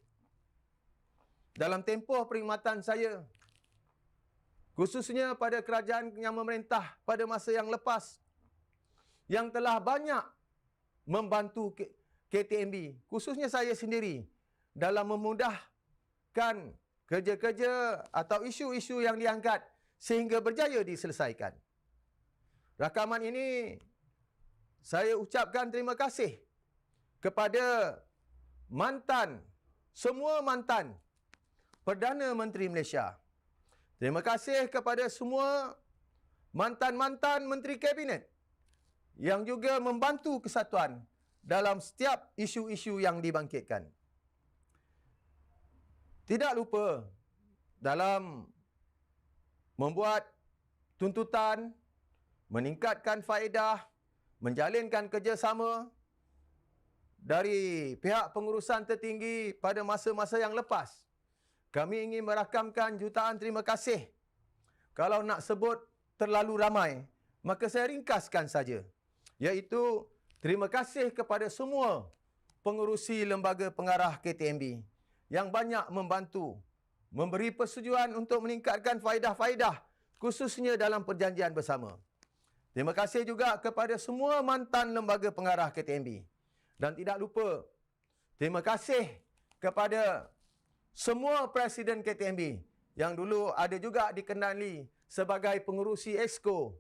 dalam tempoh perkhidmatan saya, khususnya pada kerajaan yang memerintah pada masa yang lepas, yang telah banyak membantu KTMB, khususnya saya sendiri, dalam memudahkan kerja-kerja atau isu-isu yang diangkat sehingga berjaya diselesaikan. Rakaman ini saya ucapkan terima kasih kepada semua mantan Perdana Menteri Malaysia. Terima kasih kepada semua mantan-mantan Menteri Kabinet yang juga membantu kesatuan dalam setiap isu-isu yang dibangkitkan. Tidak lupa dalam membuat tuntutan, meningkatkan faedah, menjalinkan kerjasama dari pihak pengurusan tertinggi pada masa-masa yang lepas. Kami ingin merakamkan jutaan terima kasih. Kalau nak sebut terlalu ramai, maka saya ringkaskan saja. Iaitu terima kasih kepada semua pengurusi lembaga pengarah KTMB yang banyak membantu, memberi persetujuan untuk meningkatkan faedah-faedah khususnya dalam perjanjian bersama. Terima kasih juga kepada semua mantan lembaga pengarah KTMB. Dan tidak lupa, terima kasih kepada semua Presiden KTMB yang dulu ada juga dikenali sebagai pengurusi Exco,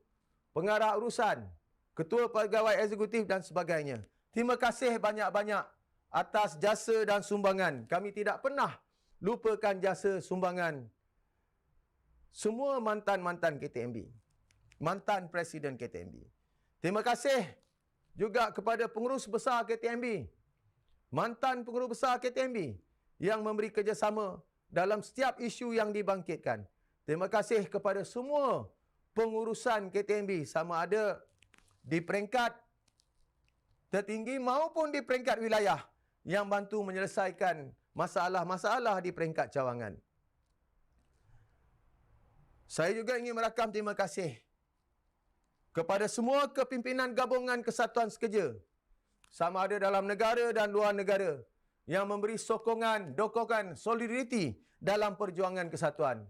pengarah urusan, ketua pegawai eksekutif dan sebagainya. Terima kasih banyak-banyak atas jasa dan sumbangan. Kami tidak pernah lupakan jasa sumbangan semua mantan-mantan KTMB, mantan Presiden KTMB. Terima kasih juga kepada pengurus besar KTMB, mantan pengurus besar KTMB yang memberi kerjasama dalam setiap isu yang dibangkitkan. Terima kasih kepada semua pengurusan KTMB sama ada di peringkat tertinggi maupun di peringkat wilayah yang bantu menyelesaikan masalah-masalah di peringkat cawangan. Saya juga ingin merakam terima kasih kepada semua kepimpinan gabungan kesatuan sekerja sama ada dalam negara dan luar negara yang memberi sokongan, dokongan, solidariti dalam perjuangan kesatuan.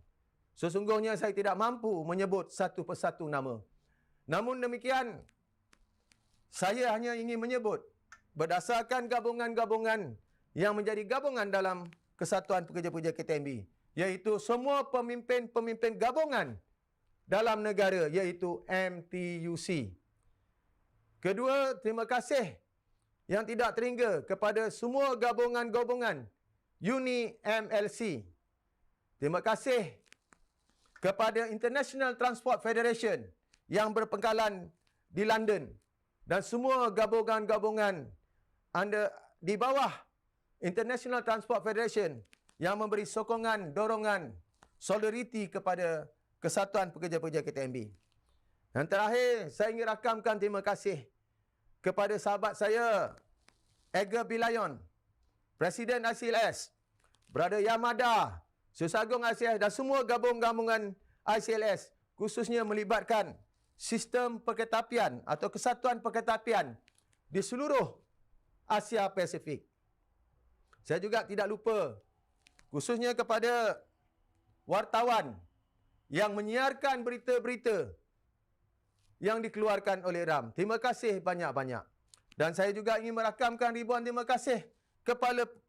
Sesungguhnya saya tidak mampu menyebut satu persatu nama. Namun demikian, saya hanya ingin menyebut berdasarkan gabungan-gabungan yang menjadi gabungan dalam Kesatuan Pekerja-Pekerja KTMB, iaitu semua pemimpin-pemimpin gabungan dalam negara, iaitu MTUC. Kedua, terima kasih yang tidak terhingga kepada semua gabungan-gabungan Uni MLC. Terima kasih kepada International Transport Federation yang berpangkalan di London dan semua gabungan-gabungan di bawah International Transport Federation yang memberi sokongan, dorongan, solidariti kepada Kesatuan Pekerja-Pekerja KTMB. Dan terakhir, saya ingin rakamkan terima kasih kepada sahabat saya, Edgar Bilayon, Presiden ICLS, Brother Yamada, Susah Agung ICLS dan semua gabungan-gabungan ICLS, khususnya melibatkan sistem perkeretapian atau kesatuan perkeretapian di seluruh Asia Pasifik. Saya juga tidak lupa, khususnya kepada wartawan yang menyiarkan berita-berita yang dikeluarkan oleh RAM. Terima kasih banyak-banyak. Dan saya juga ingin merakamkan ribuan terima kasih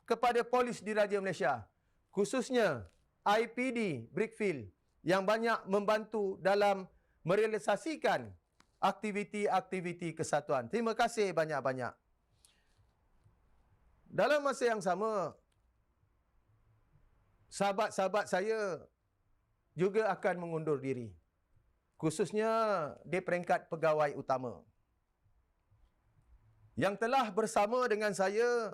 kepada polis diraja Malaysia, khususnya IPD Brickfield yang banyak membantu dalam merealisasikan aktiviti-aktiviti kesatuan. Terima kasih banyak-banyak. Dalam masa yang sama, sahabat-sahabat saya juga akan mengundur diri, khususnya di peringkat pegawai utama yang telah bersama dengan saya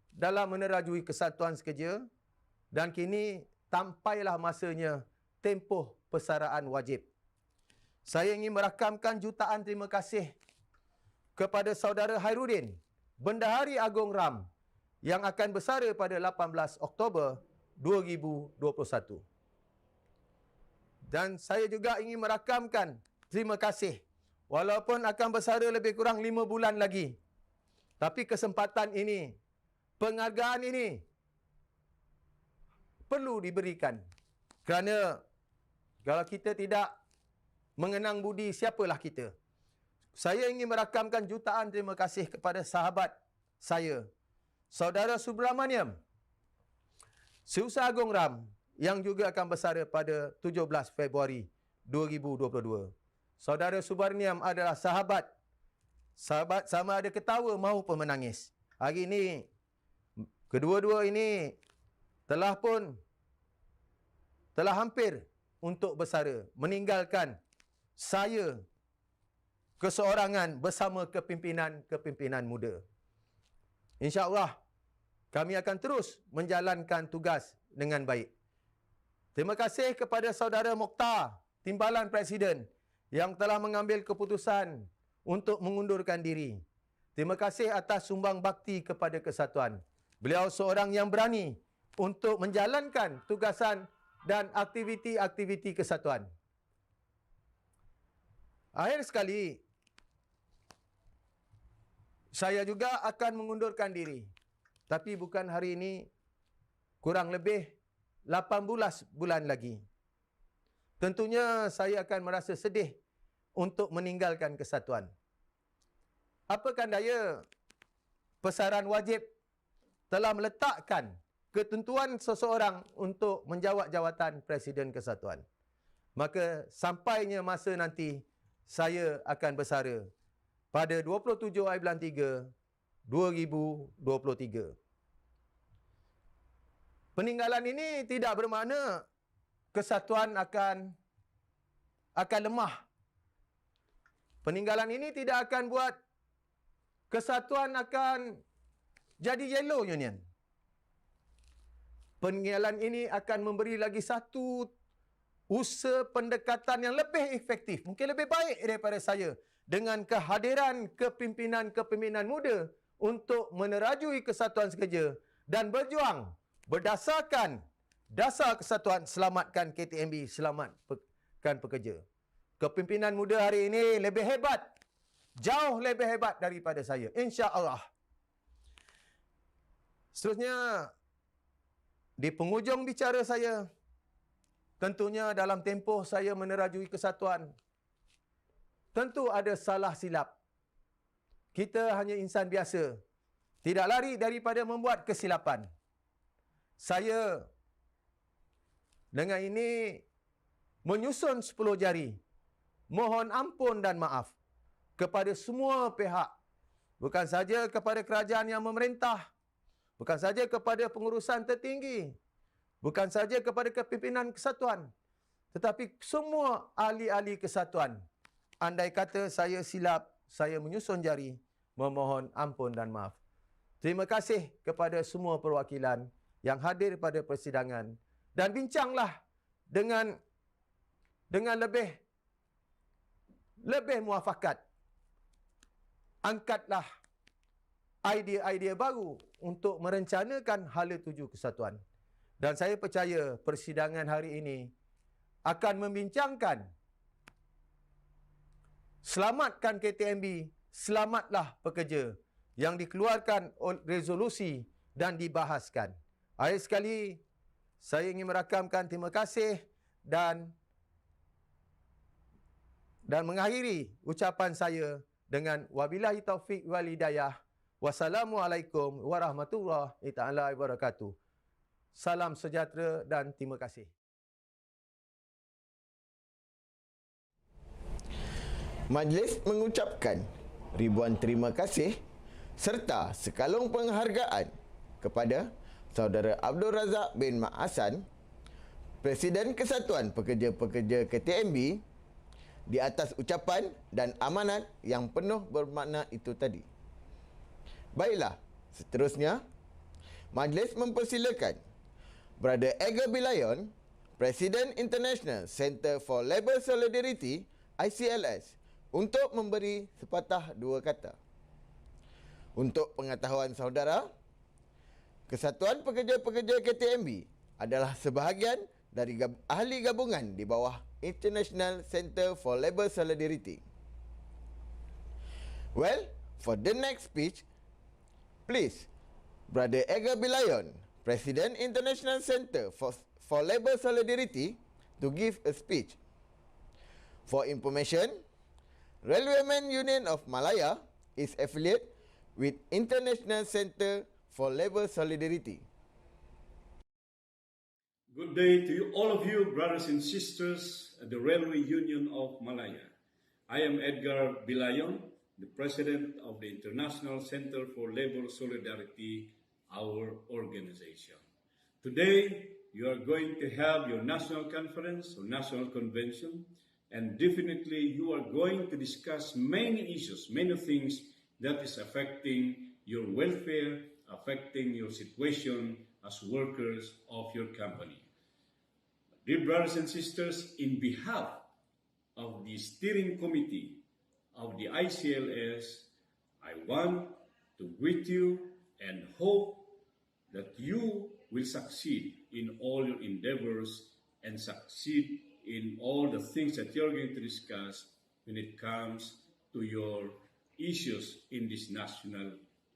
dalam menerajui kesatuan sekerja dan kini tampailah masanya tempoh persaraan wajib. Saya ingin merakamkan jutaan terima kasih kepada saudara Hairudin, Bendahari Agung RAM yang akan bersara pada 18 Oktober 2021. Dan saya juga ingin merakamkan terima kasih walaupun akan bersara lebih kurang 5 bulan lagi. Tapi kesempatan ini, penghargaan ini perlu diberikan. Kerana kalau kita tidak mengenang budi, siapalah kita? Saya ingin merakamkan jutaan terima kasih kepada sahabat saya, Saudara Subramaniam, Susah Agung RAM, yang juga akan bersara pada 17 Februari 2022. Saudara Subramaniam adalah sahabat sama ada ketawa maupun menangis. Hari ini, kedua-dua ini telah hampir untuk bersara, meninggalkan saya keseorangan bersama kepimpinan muda. InsyaAllah, kami akan terus menjalankan tugas dengan baik. Terima kasih kepada Saudara Mokhtar, Timbalan Presiden yang telah mengambil keputusan untuk mengundurkan diri. Terima kasih atas sumbang bakti kepada kesatuan. Beliau seorang yang berani untuk menjalankan tugasan dan aktiviti-aktiviti kesatuan. Akhir sekali, saya juga akan mengundurkan diri. Tapi bukan hari ini, kurang lebih 18 bulan lagi. Tentunya saya akan merasa sedih untuk meninggalkan kesatuan. Apakan daya, pesaran wajib telah meletakkan ketentuan seseorang untuk menjawat jawatan Presiden Kesatuan. Maka sampainya masa nanti, saya akan bersara pada 27 hari bulan 3, 2023. Peninggalan ini tidak bermakna kesatuan akan lemah. Peninggalan ini tidak akan buat kesatuan akan jadi yellow union. Peninggalan ini akan memberi lagi satu usaha pendekatan yang lebih efektif, mungkin lebih baik daripada saya, dengan kehadiran kepimpinan-kepimpinan muda untuk menerajui kesatuan sekerja dan berjuang berdasarkan dasar kesatuan, selamatkan KTMB, selamatkan pekerja. Kepimpinan muda hari ini lebih hebat, jauh lebih hebat daripada saya, insya-Allah. Seterusnya, di penghujung bicara saya, tentunya dalam tempoh saya menerajui kesatuan, tentu ada salah silap. Kita hanya insan biasa, tidak lari daripada membuat kesilapan. Saya dengan ini menyusun 10 jari, mohon ampun dan maaf kepada semua pihak, bukan saja kepada kerajaan yang memerintah, bukan saja kepada pengurusan tertinggi, bukan saja kepada kepimpinan kesatuan, tetapi semua ahli-ahli kesatuan. Andai kata saya silap, saya menyusun jari, memohon ampun dan maaf. Terima kasih kepada semua perwakilan yang hadir pada persidangan dan bincanglah dengan lebih muafakat. Angkatlah idea-idea baru untuk merencanakan hala tuju kesatuan. Dan saya percaya persidangan hari ini akan membincangkan selamatkan KTMB, selamatlah pekerja yang dikeluarkan resolusi dan dibahaskan. Akhir sekali, saya ingin merakamkan terima kasih dan mengakhiri ucapan saya dengan wabillahi taufik wal hidayah. Wassalamualaikum warahmatullahi taala wabarakatuh. Salam sejahtera dan terima kasih. Majlis mengucapkan ribuan terima kasih serta sekalung penghargaan kepada Saudara Abdul Razak bin Mak Hassan, Presiden Kesatuan Pekerja-Pekerja KTMB, di atas ucapan dan amanat yang penuh bermakna itu tadi. Baiklah, seterusnya, majlis mempersilakan Brother Edgar Bilayon, Presiden International Center for Labour Solidarity, ICLS, untuk memberi sepatah dua kata. Untuk pengetahuan saudara, Kesatuan Pekerja-Pekerja KTMB adalah sebahagian dari ahli gabungan di bawah International Center for Labour Solidarity. Well, for the next speech, please, Brother Edgar Bilayon, President International Center for Labour Solidarity, to give a speech. For information, Railwaymen Union of Malaya is affiliate with International Center for Labour Solidarity. Good day to all of you, brothers and sisters at the Railway Union of Malaya. I am Edgar Bilayon, the President of the International Center for Labour Solidarity, our organization. Today, you are going to have your national conference or national convention, and definitely you are going to discuss many issues, many things that is affecting your welfare, affecting your situation as workers of your company. Dear brothers and sisters, in behalf of the steering committee of the ICLS, I want to greet you and hope that you will succeed in all your endeavors and succeed in all the things that you're going to discuss when it comes to your issues in this national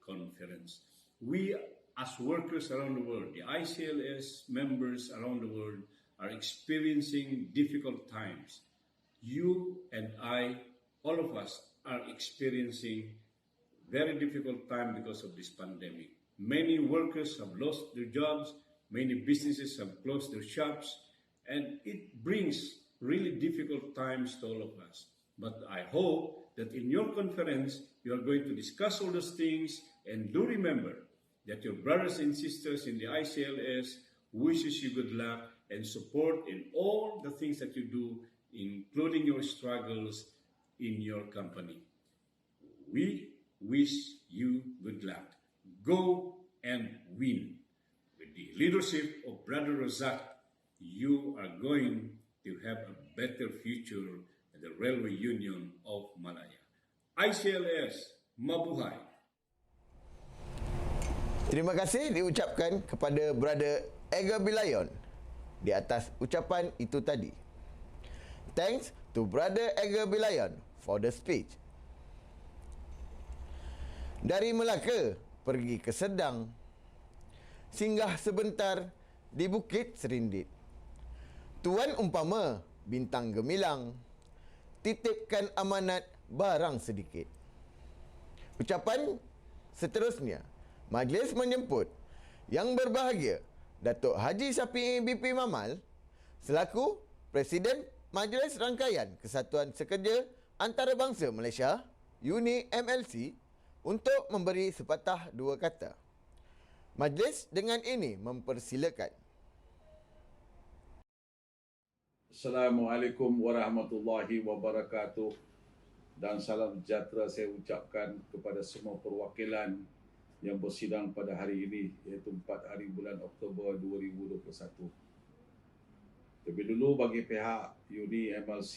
conference. We, as workers around the world, the ICLS members around the world, are experiencing difficult times. You and I, all of us, are experiencing very difficult time because of this pandemic. Many workers have lost their jobs, many businesses have closed their shops, and it brings really difficult times to all of us. But I hope that in your conference, you are going to discuss all those things, and do remember that your brothers and sisters in the ICLS wishes you good luck and support in all the things that you do, including your struggles in your company. We wish you good luck. Go and win. With the leadership of Brother Razak, you are going to have a better future at the Railway Union of Malaya. ICLS, mabuhay! Terima kasih diucapkan kepada Brother Edgar Bilayon di atas ucapan itu tadi. Thanks to Brother Edgar Bilayon for the speech. Dari Melaka pergi ke Sedang, singgah sebentar di Bukit Serindit. Tuan umpama bintang gemilang, titipkan amanat barang sedikit. Ucapan seterusnya, majlis menjemput Yang Berbahagia Datuk Haji Syafiee BP Mamal selaku Presiden Majlis Rangkaian Kesatuan Sekerja Antarabangsa Malaysia UNI MLC untuk memberi sepatah dua kata. Majlis dengan ini mempersilakan. Assalamualaikum warahmatullahi wabarakatuh dan salam sejahtera saya ucapkan kepada semua perwakilan yang bersidang pada hari ini, iaitu 4 hari bulan Oktober 2021. Terlebih dulu bagi pihak UNI MLC,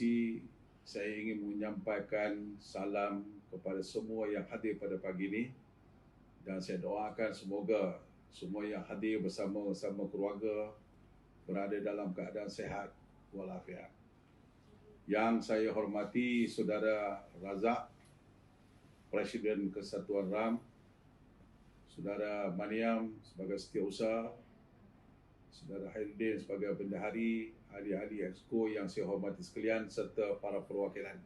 saya ingin menyampaikan salam kepada semua yang hadir pada pagi ini dan saya doakan semoga semua yang hadir bersama-sama keluarga berada dalam keadaan sihat walafiat. Yang saya hormati Saudara Razak, Presiden Kesatuan RAM, Saudara Maniam sebagai Setiausaha, Saudara Hairudin sebagai Bendahari, ahli-ahli Exco yang saya hormati sekalian serta para perwakilan.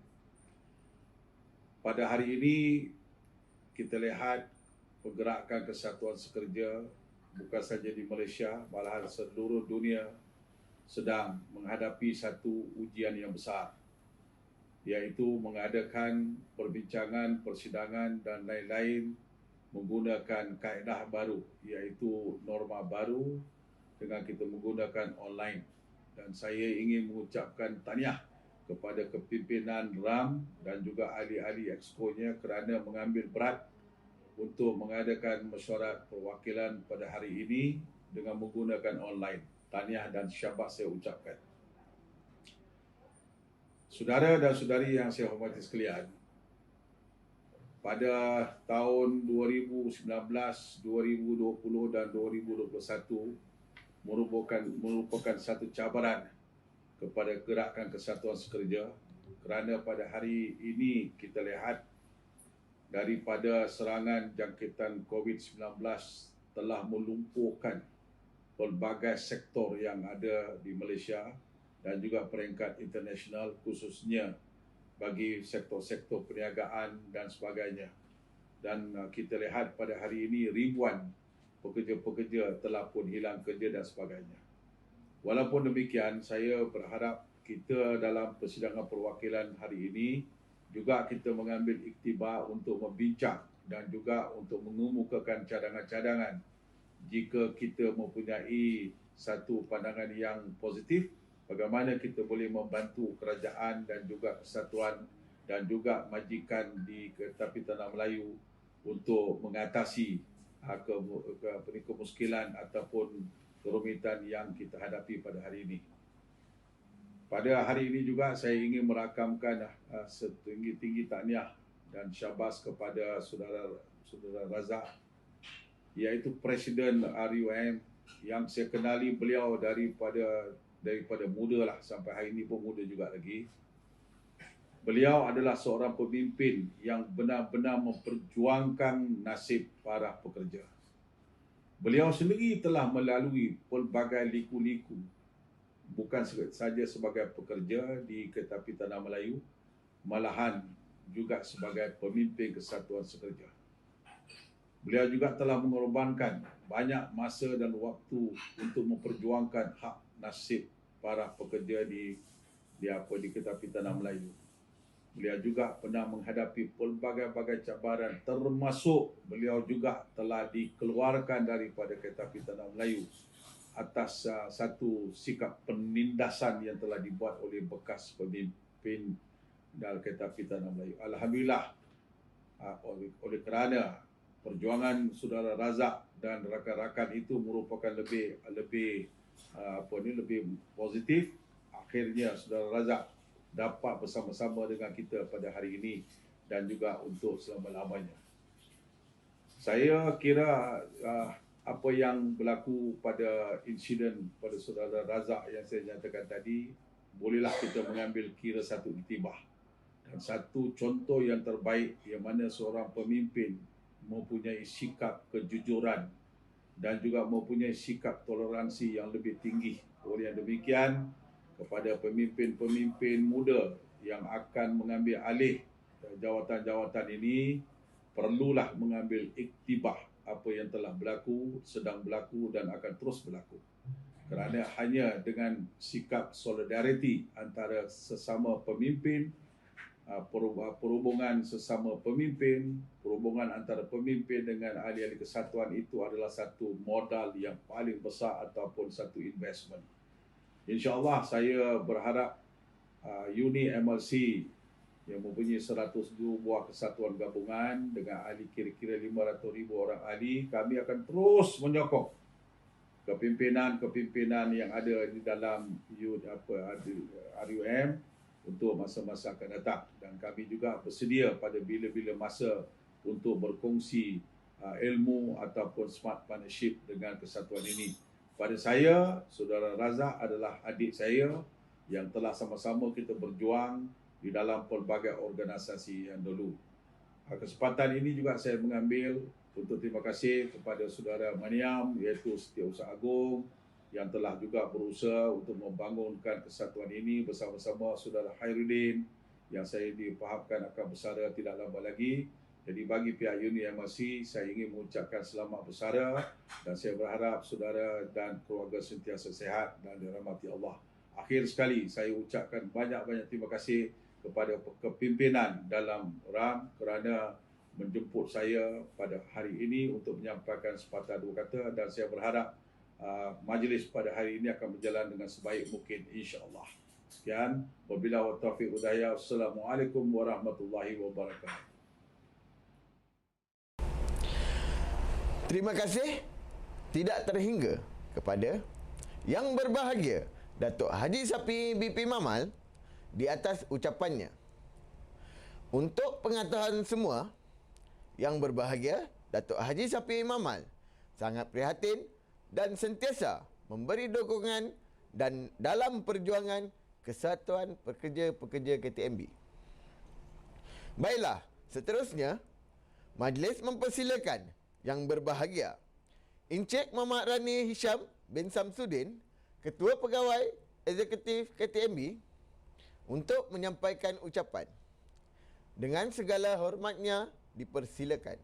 Pada hari ini kita lihat pergerakan kesatuan sekerja bukan saja di Malaysia, malahan seluruh dunia sedang menghadapi satu ujian yang besar, iaitu mengadakan perbincangan, persidangan dan lain-lain menggunakan kaedah baru, iaitu norma baru dengan kita menggunakan online. Dan saya ingin mengucapkan tahniah kepada kepimpinan RAM dan juga ahli-ahli Exco-nya kerana mengambil berat untuk mengadakan mesyuarat perwakilan pada hari ini dengan menggunakan online. Tahniah dan syabas saya ucapkan. Saudara dan saudari yang saya hormati sekalian, pada tahun 2019, 2020 dan 2021 merupakan satu cabaran kepada gerakan kesatuan sekerja kerana pada hari ini kita lihat daripada serangan jangkitan COVID-19 telah melumpuhkan pelbagai sektor yang ada di Malaysia dan juga peringkat internasional, khususnya bagi sektor-sektor perniagaan dan sebagainya. Dan kita lihat pada hari ini ribuan pekerja-pekerja telah pun hilang kerja dan sebagainya. Walaupun demikian, saya berharap kita dalam persidangan perwakilan hari ini juga kita mengambil iktibar untuk membincang dan juga untuk mengemukakan cadangan-cadangan jika kita mempunyai satu pandangan yang positif, bagaimana kita boleh membantu kerajaan dan juga kesatuan dan juga majikan di tepi tanah Melayu untuk mengatasi kemuskilan ataupun kerumitan yang kita hadapi pada hari ini. Pada hari ini juga saya ingin merakamkan setinggi-tinggi tahniah dan syabas kepada saudara Razak, iaitu Presiden RUM, yang saya kenali beliau daripada muda lah, sampai hari ini pun muda juga lagi. Beliau adalah seorang pemimpin yang benar-benar memperjuangkan nasib para pekerja. Beliau sendiri telah melalui pelbagai liku-liku, bukan saja sebagai pekerja di Kereta Api Tanah Melayu, malahan juga sebagai pemimpin Kesatuan Sekerja. Beliau juga telah mengorbankan banyak masa dan waktu untuk memperjuangkan hak nasib para pekerja di Kereta Api Tanah Melayu. Beliau juga pernah menghadapi pelbagai-bagai cabaran, termasuk beliau juga telah dikeluarkan daripada Kereta Api Tanah Melayu atas satu sikap penindasan yang telah dibuat oleh bekas pemimpin dalam Kereta Api Tanah Melayu. Alhamdulillah, oleh kerana perjuangan saudara Razak dan rakan-rakan itu merupakan lebih positif, akhirnya saudara Razak dapat bersama-sama dengan kita pada hari ini dan juga untuk selama-lamanya. Saya kira apa yang berlaku pada insiden pada saudara Razak yang saya nyatakan tadi, bolehlah kita mengambil kira satu iktibah dan satu contoh yang terbaik yang mana seorang pemimpin mempunyai sikap kejujuran dan juga mempunyai sikap toleransi yang lebih tinggi. Oleh yang demikian, kepada pemimpin-pemimpin muda yang akan mengambil alih jawatan-jawatan ini, perlulah mengambil iktibah apa yang telah berlaku, sedang berlaku dan akan terus berlaku. Kerana hanya dengan sikap solidariti antara sesama pemimpin, perhubungan sesama pemimpin, perhubungan antara pemimpin dengan ahli-ahli kesatuan itu adalah satu modal yang paling besar ataupun satu investment. InsyaAllah saya berharap Uni MLC yang mempunyai 102 buah kesatuan gabungan dengan ahli kira-kira 500,000 orang ahli, kami akan terus menyokong kepimpinan yang ada di dalam RUM untuk masa-masa akan datang, dan kami juga bersedia pada bila-bila masa untuk berkongsi ilmu ataupun smart partnership dengan kesatuan ini. Pada saya, saudara Razak adalah adik saya yang telah sama-sama kita berjuang di dalam pelbagai organisasi yang dulu. Kesempatan ini juga saya mengambil untuk terima kasih kepada saudara Maniam, iaitu Setiausaha Agung, yang telah juga berusaha untuk membangunkan kesatuan ini bersama-sama saudara Khairuddin, yang saya difahamkan akan bersara tidak lama lagi. Jadi bagi pihak Uni MLC, saya ingin mengucapkan selamat bersara dan saya berharap saudara dan keluarga sentiasa sihat dan dirahmati Allah. Akhir sekali, saya ucapkan banyak-banyak terima kasih kepada kepimpinan dalam RAM kerana menjemput saya pada hari ini untuk menyampaikan sepatah dua kata, dan saya berharap majlis pada hari ini akan berjalan dengan sebaik mungkin, insya-Allah. Sekian, wabillahi taufiq wal hidayah. Assalamualaikum warahmatullahi wabarakatuh. Terima kasih tidak terhingga kepada Yang Berbahagia Datuk Haji Sapi BP Mamal di atas ucapannya. Untuk pengetahuan semua, Yang Berbahagia Datuk Haji Sapi Mamal sangat prihatin dan sentiasa memberi dukungan dan dalam perjuangan Kesatuan Pekerja-Pekerja KTMB. Baiklah, seterusnya majlis mempersilakan Yang Berbahagia Encik Muhammad Rani Hisham bin Samsudin, Ketua Pegawai Eksekutif KTMB, untuk menyampaikan ucapan. Dengan segala hormatnya, dipersilakan.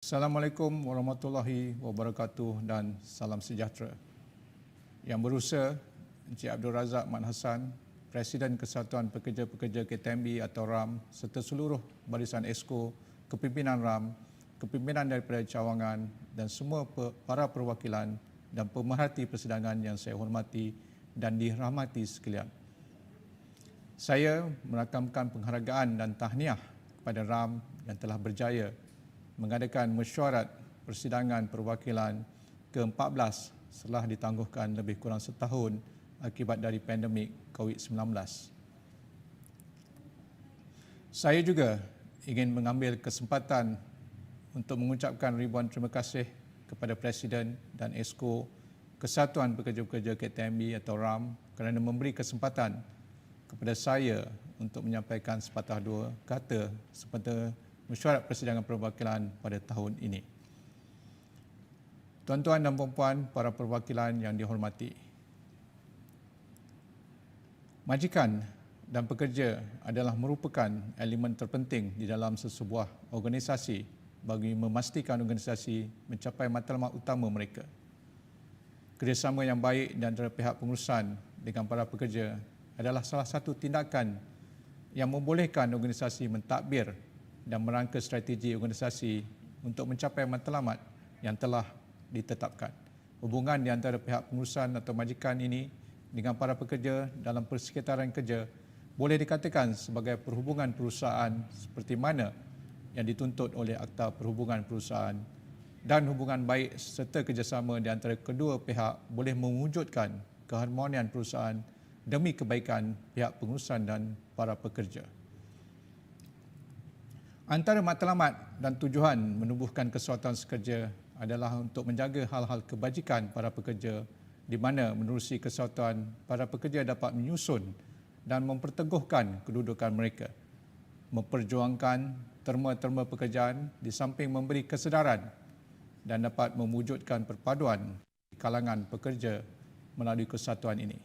Assalamualaikum warahmatullahi wabarakatuh dan salam sejahtera. Yang berusaha Encik Abdul Razak Mat Hassan, Presiden Kesatuan Pekerja-Pekerja KTMB atau RAM, serta seluruh barisan Esko, kepimpinan RAM, kepimpinan daripada cawangan dan semua para perwakilan dan pemerhati persidangan yang saya hormati dan dirahmati sekalian. Saya merakamkan penghargaan dan tahniah kepada RAM yang telah berjaya mengadakan mesyuarat persidangan perwakilan ke-14 setelah ditangguhkan lebih kurang setahun akibat dari pandemik COVID-19. Saya juga ingin mengambil kesempatan untuk mengucapkan ribuan terima kasih kepada Presiden dan Esko Kesatuan Pekerja-Pekerja KTMB atau RAM kerana memberi kesempatan kepada saya untuk menyampaikan sepatah dua kata semasa mesyuarat persidangan perwakilan pada tahun ini. Tuan-tuan dan puan-puan, para perwakilan yang dihormati. Majikan dan pekerja adalah merupakan elemen terpenting di dalam sesebuah organisasi bagi memastikan organisasi mencapai matlamat utama mereka. Kerjasama yang baik di antara pihak pengurusan dengan para pekerja adalah salah satu tindakan yang membolehkan organisasi mentadbir dan merangka strategi organisasi untuk mencapai matlamat yang telah ditetapkan. Hubungan di antara pihak pengurusan atau majikan ini dengan para pekerja dalam persekitaran kerja boleh dikatakan sebagai perhubungan perusahaan seperti mana yang dituntut oleh Akta Perhubungan Perusahaan, dan hubungan baik serta kerjasama di antara kedua pihak boleh mewujudkan keharmonian perusahaan demi kebaikan pihak pengurusan dan para pekerja. Antara matlamat dan tujuan menubuhkan kesawatan sekerja adalah untuk menjaga hal-hal kebajikan para pekerja di mana menerusi kesawatan para pekerja dapat menyusun dan memperteguhkan kedudukan mereka, memperjuangkan terma-terma pekerjaan di samping memberi kesedaran dan dapat mewujudkan perpaduan di kalangan pekerja melalui kesatuan ini.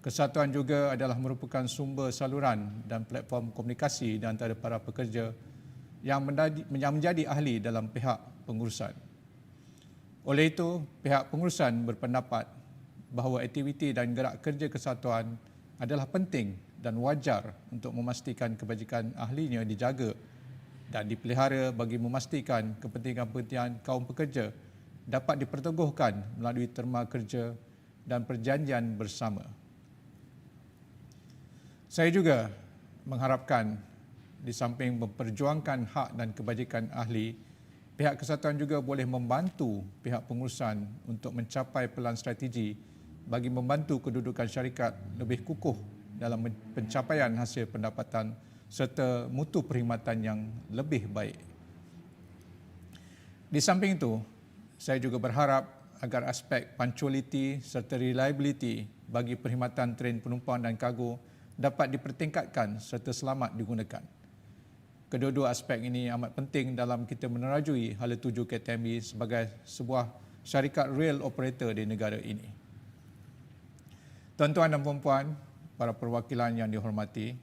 Kesatuan juga adalah merupakan sumber saluran dan platform komunikasi di antara para pekerja yang menjadi ahli dalam pihak pengurusan. Oleh itu, pihak pengurusan berpendapat bahawa aktiviti dan gerak kerja kesatuan adalah penting dan wajar untuk memastikan kebajikan ahlinya dijaga dan dipelihara bagi memastikan kepentingan-kepentingan kaum pekerja dapat diperteguhkan melalui terma kerja dan perjanjian bersama. Saya juga mengharapkan di samping memperjuangkan hak dan kebajikan ahli, pihak kesatuan juga boleh membantu pihak pengurusan untuk mencapai pelan strategi bagi membantu kedudukan syarikat lebih kukuh dalam pencapaian hasil pendapatan serta mutu perkhidmatan yang lebih baik. Di samping itu, saya juga berharap agar aspek punctuality serta reliability bagi perkhidmatan tren penumpang dan kargo dapat dipertingkatkan serta selamat digunakan. Kedua-dua aspek ini amat penting dalam kita menerajui hala tuju KTMB sebagai sebuah syarikat rail operator di negara ini. Tuan-tuan dan puan-puan, para perwakilan yang dihormati,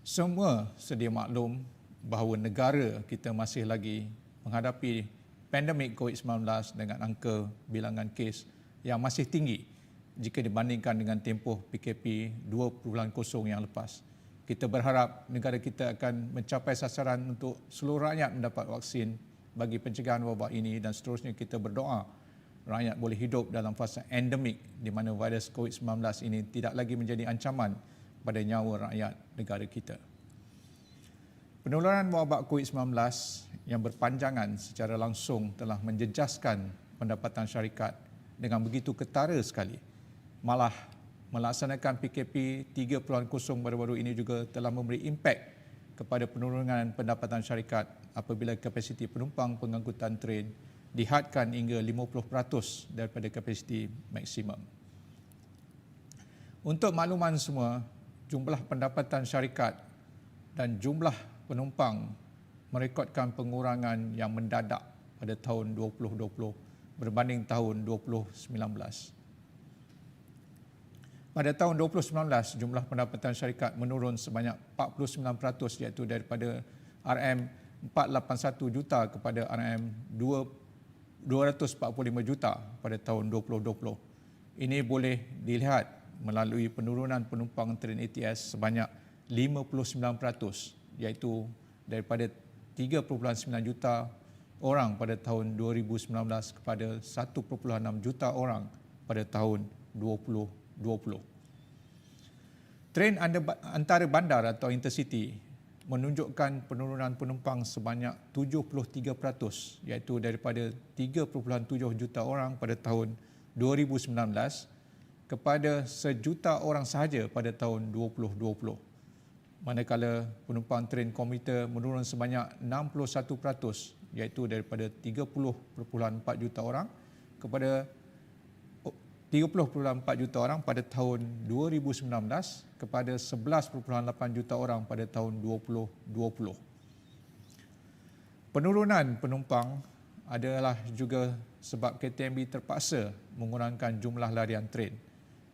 semua sedia maklum bahawa negara kita masih lagi menghadapi pandemik COVID-19 dengan angka bilangan kes yang masih tinggi jika dibandingkan dengan tempoh PKP 2.0 yang lepas. Kita berharap negara kita akan mencapai sasaran untuk seluruh rakyat mendapat vaksin bagi pencegahan wabak ini, dan seterusnya kita berdoa rakyat boleh hidup dalam fasa endemik di mana virus COVID-19 ini tidak lagi menjadi ancaman pada nyawa rakyat negara kita. Penularan wabak COVID-19 yang berpanjangan secara langsung telah menjejaskan pendapatan syarikat dengan begitu ketara sekali. Malah melaksanakan PKP 3.0 baru-baru ini juga telah memberi impak kepada penurunan pendapatan syarikat apabila kapasiti penumpang pengangkutan tren dihadkan hingga 50% daripada kapasiti maksimum. Untuk makluman semua, jumlah pendapatan syarikat dan jumlah penumpang merekodkan pengurangan yang mendadak pada tahun 2020 berbanding tahun 2019. Pada tahun 2019, jumlah pendapatan syarikat menurun sebanyak 49%, iaitu daripada RM481 juta kepada RM245 juta pada tahun 2020. Ini boleh dilihat melalui penurunan penumpang tren ATS sebanyak 59%, iaitu daripada 3.9 juta orang pada tahun 2019 kepada 1.6 juta orang pada tahun 2020. Tren antara bandar atau intercity menunjukkan penurunan penumpang sebanyak 73%, iaitu daripada 3.7 juta orang pada tahun 2019 kepada 1 juta orang sahaja pada tahun 2020. Manakala penumpang tren komuter menurun sebanyak 61%, iaitu daripada 30.4 juta orang kepada 30.4 juta orang pada tahun 2019 kepada 11.8 juta orang pada tahun 2020. Penurunan penumpang adalah juga sebab KTMB terpaksa mengurangkan jumlah larian tren.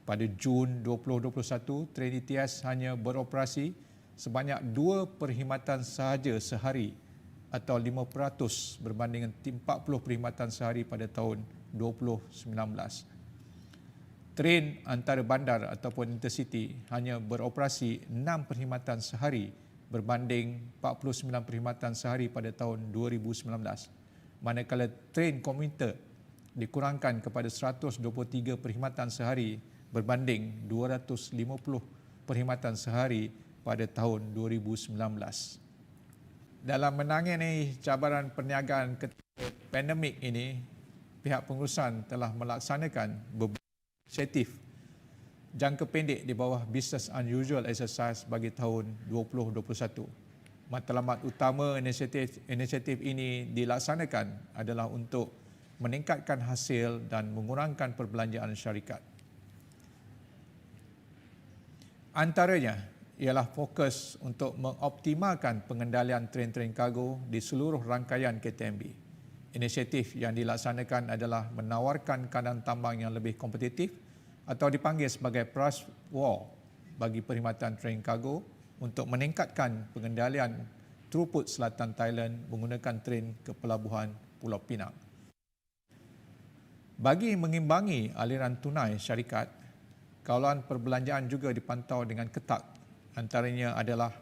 Pada Jun 2021, tren ETS hanya beroperasi sebanyak 2 perkhidmatan sahaja sehari atau 5% berbanding dengan 40 perkhidmatan sehari pada tahun 2019. Tren antara bandar ataupun intercity hanya beroperasi 6 perkhidmatan sehari berbanding 49 perkhidmatan sehari pada tahun 2019. Manakala tren komuter dikurangkan kepada 123 perkhidmatan sehari berbanding 250 perkhidmatan sehari pada tahun 2019. Dalam menangani cabaran perniagaan ketika pandemik ini, pihak pengurusan telah melaksanakan beberapa inisiatif jangka pendek di bawah business unusual exercise bagi tahun 2021. Matlamat utama inisiatif ini dilaksanakan adalah untuk meningkatkan hasil dan mengurangkan perbelanjaan syarikat. Antaranya ialah fokus untuk mengoptimalkan pengendalian tren-tren kargo di seluruh rangkaian KTMB. Inisiatif yang dilaksanakan adalah menawarkan kadar tambang yang lebih kompetitif atau dipanggil sebagai price war bagi perkhidmatan tren kargo untuk meningkatkan pengendalian throughput selatan Thailand menggunakan tren ke pelabuhan Pulau Pinang. Bagi mengimbangi aliran tunai syarikat, kawalan perbelanjaan juga dipantau dengan ketat. Antaranya adalah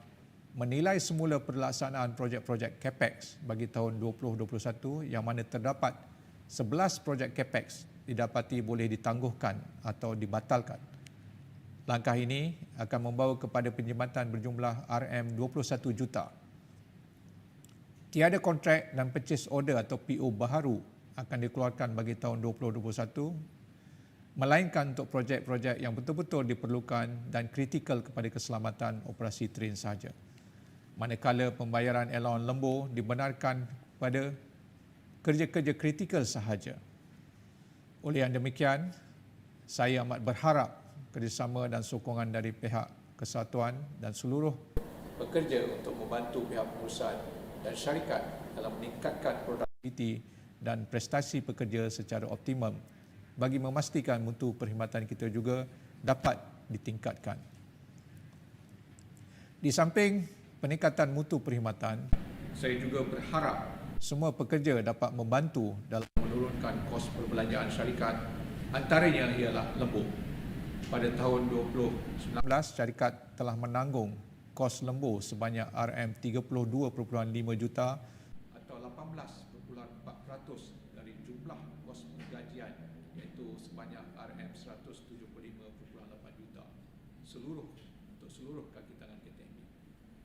menilai semula pelaksanaan projek-projek CAPEX bagi tahun 2021 yang mana terdapat 11 projek CAPEX didapati boleh ditangguhkan atau dibatalkan. Langkah ini akan membawa kepada penjimatan berjumlah RM21 juta. Tiada kontrak dan purchase order atau PO baharu akan dikeluarkan bagi tahun 2021, melainkan untuk projek-projek yang betul-betul diperlukan dan kritikal kepada keselamatan operasi tren sahaja. Manakala pembayaran allowance lembur dibenarkan pada kerja-kerja kritikal sahaja. Oleh yang demikian, saya amat berharap kerjasama dan sokongan dari pihak kesatuan dan seluruh pekerja untuk membantu pihak pengurusan dan syarikat dalam meningkatkan produktiviti dan prestasi pekerja secara optimum bagi memastikan mutu perkhidmatan kita juga dapat ditingkatkan. Di samping peningkatan mutu perkhidmatan, saya juga berharap semua pekerja dapat membantu dalam menurunkan kos perbelanjaan syarikat, antaranya ialah lembur. Pada tahun 2019, syarikat telah menanggung kos lembur sebanyak RM32.5 juta atau 18.4% dari jumlah kos penggajian, iaitu sebanyak RM175.8 juta untuk seluruh kaki tangan KTMB.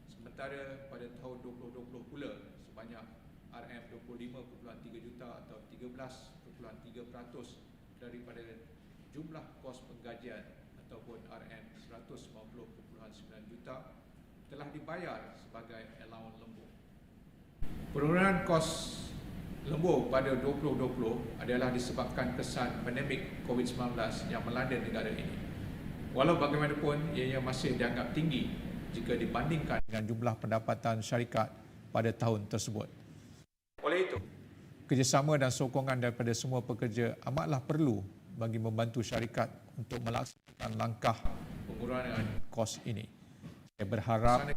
Sementara pada tahun 2020 pula sebanyak RM25.3 juta atau 13.3% daripada jumlah kos penggajian ataupun RM190.9 juta telah dibayar sebagai allowance lembur. Penurunan kos lembur pada 2020 adalah disebabkan kesan pandemik COVID-19 yang melanda negara ini. Walau bagaimanapun, ianya masih dianggap tinggi jika dibandingkan dengan jumlah pendapatan syarikat pada tahun tersebut. Oleh itu, kerjasama dan sokongan daripada semua pekerja amatlah perlu bagi membantu syarikat untuk melaksanakan langkah pengurangan kos ini. Saya berharap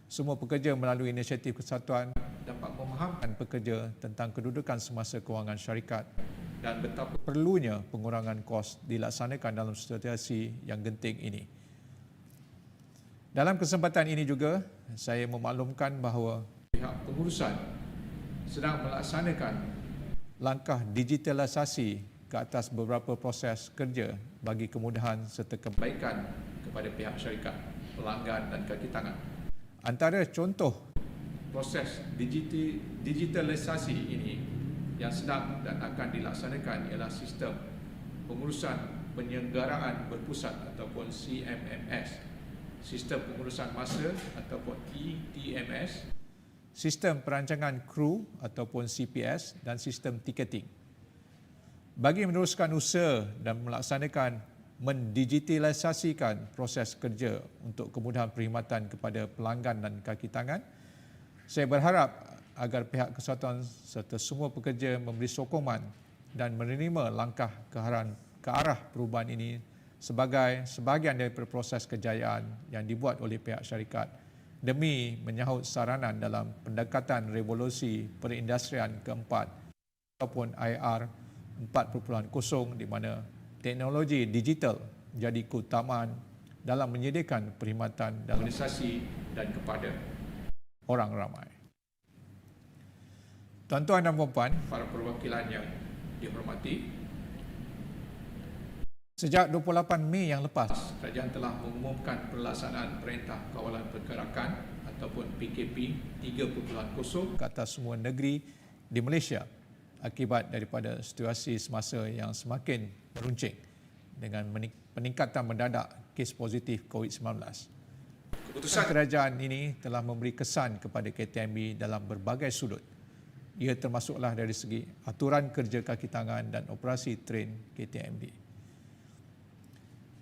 semua pekerja melalui inisiatif kesatuan dapat memahamkan pekerja tentang kedudukan semasa kewangan syarikat dan betapa perlunya pengurangan kos dilaksanakan dalam situasi yang genting ini. Dalam kesempatan ini juga, saya memaklumkan bahawa pihak pengurusan sedang melaksanakan langkah digitalisasi ke atas beberapa proses kerja bagi kemudahan serta kebaikan kepada pihak syarikat, pelanggan dan kaki tangan. Antara contoh proses digitalisasi ini yang sedang dan akan dilaksanakan ialah sistem pengurusan penyelenggaraan berpusat ataupun CMMS, sistem pengurusan masa ataupun ETMS, sistem perancangan kru ataupun CPS dan sistem tiketing. Bagi meneruskan usaha dan melaksanakan mendigitalisasikan proses kerja untuk kemudahan perkhidmatan kepada pelanggan dan kaki tangan, saya berharap agar pihak kesatuan serta semua pekerja memberi sokongan dan menerima langkah ke arah perubahan ini sebagai sebahagian daripada proses kejayaan yang dibuat oleh pihak syarikat demi menyahut saranan dalam pendekatan revolusi perindustrian keempat ataupun IR 4.0 di mana teknologi digital jadi keutamaan dalam menyediakan perkhidmatan dan organisasi dan kepada orang ramai. Tuan-tuan dan puan-puan, para perwakilan yang dihormati, sejak 28 Mei yang lepas, kerajaan telah mengumumkan pelaksanaan Perintah Kawalan Pergerakan ataupun PKP 3.0 ke atas semua negeri di Malaysia akibat daripada situasi semasa yang semakin meruncing dengan peningkatan mendadak kes positif COVID-19. Keputusan kerajaan ini telah memberi kesan kepada KTMB dalam berbagai sudut. Ia termasuklah dari segi aturan kerja kaki tangan dan operasi train KTMB.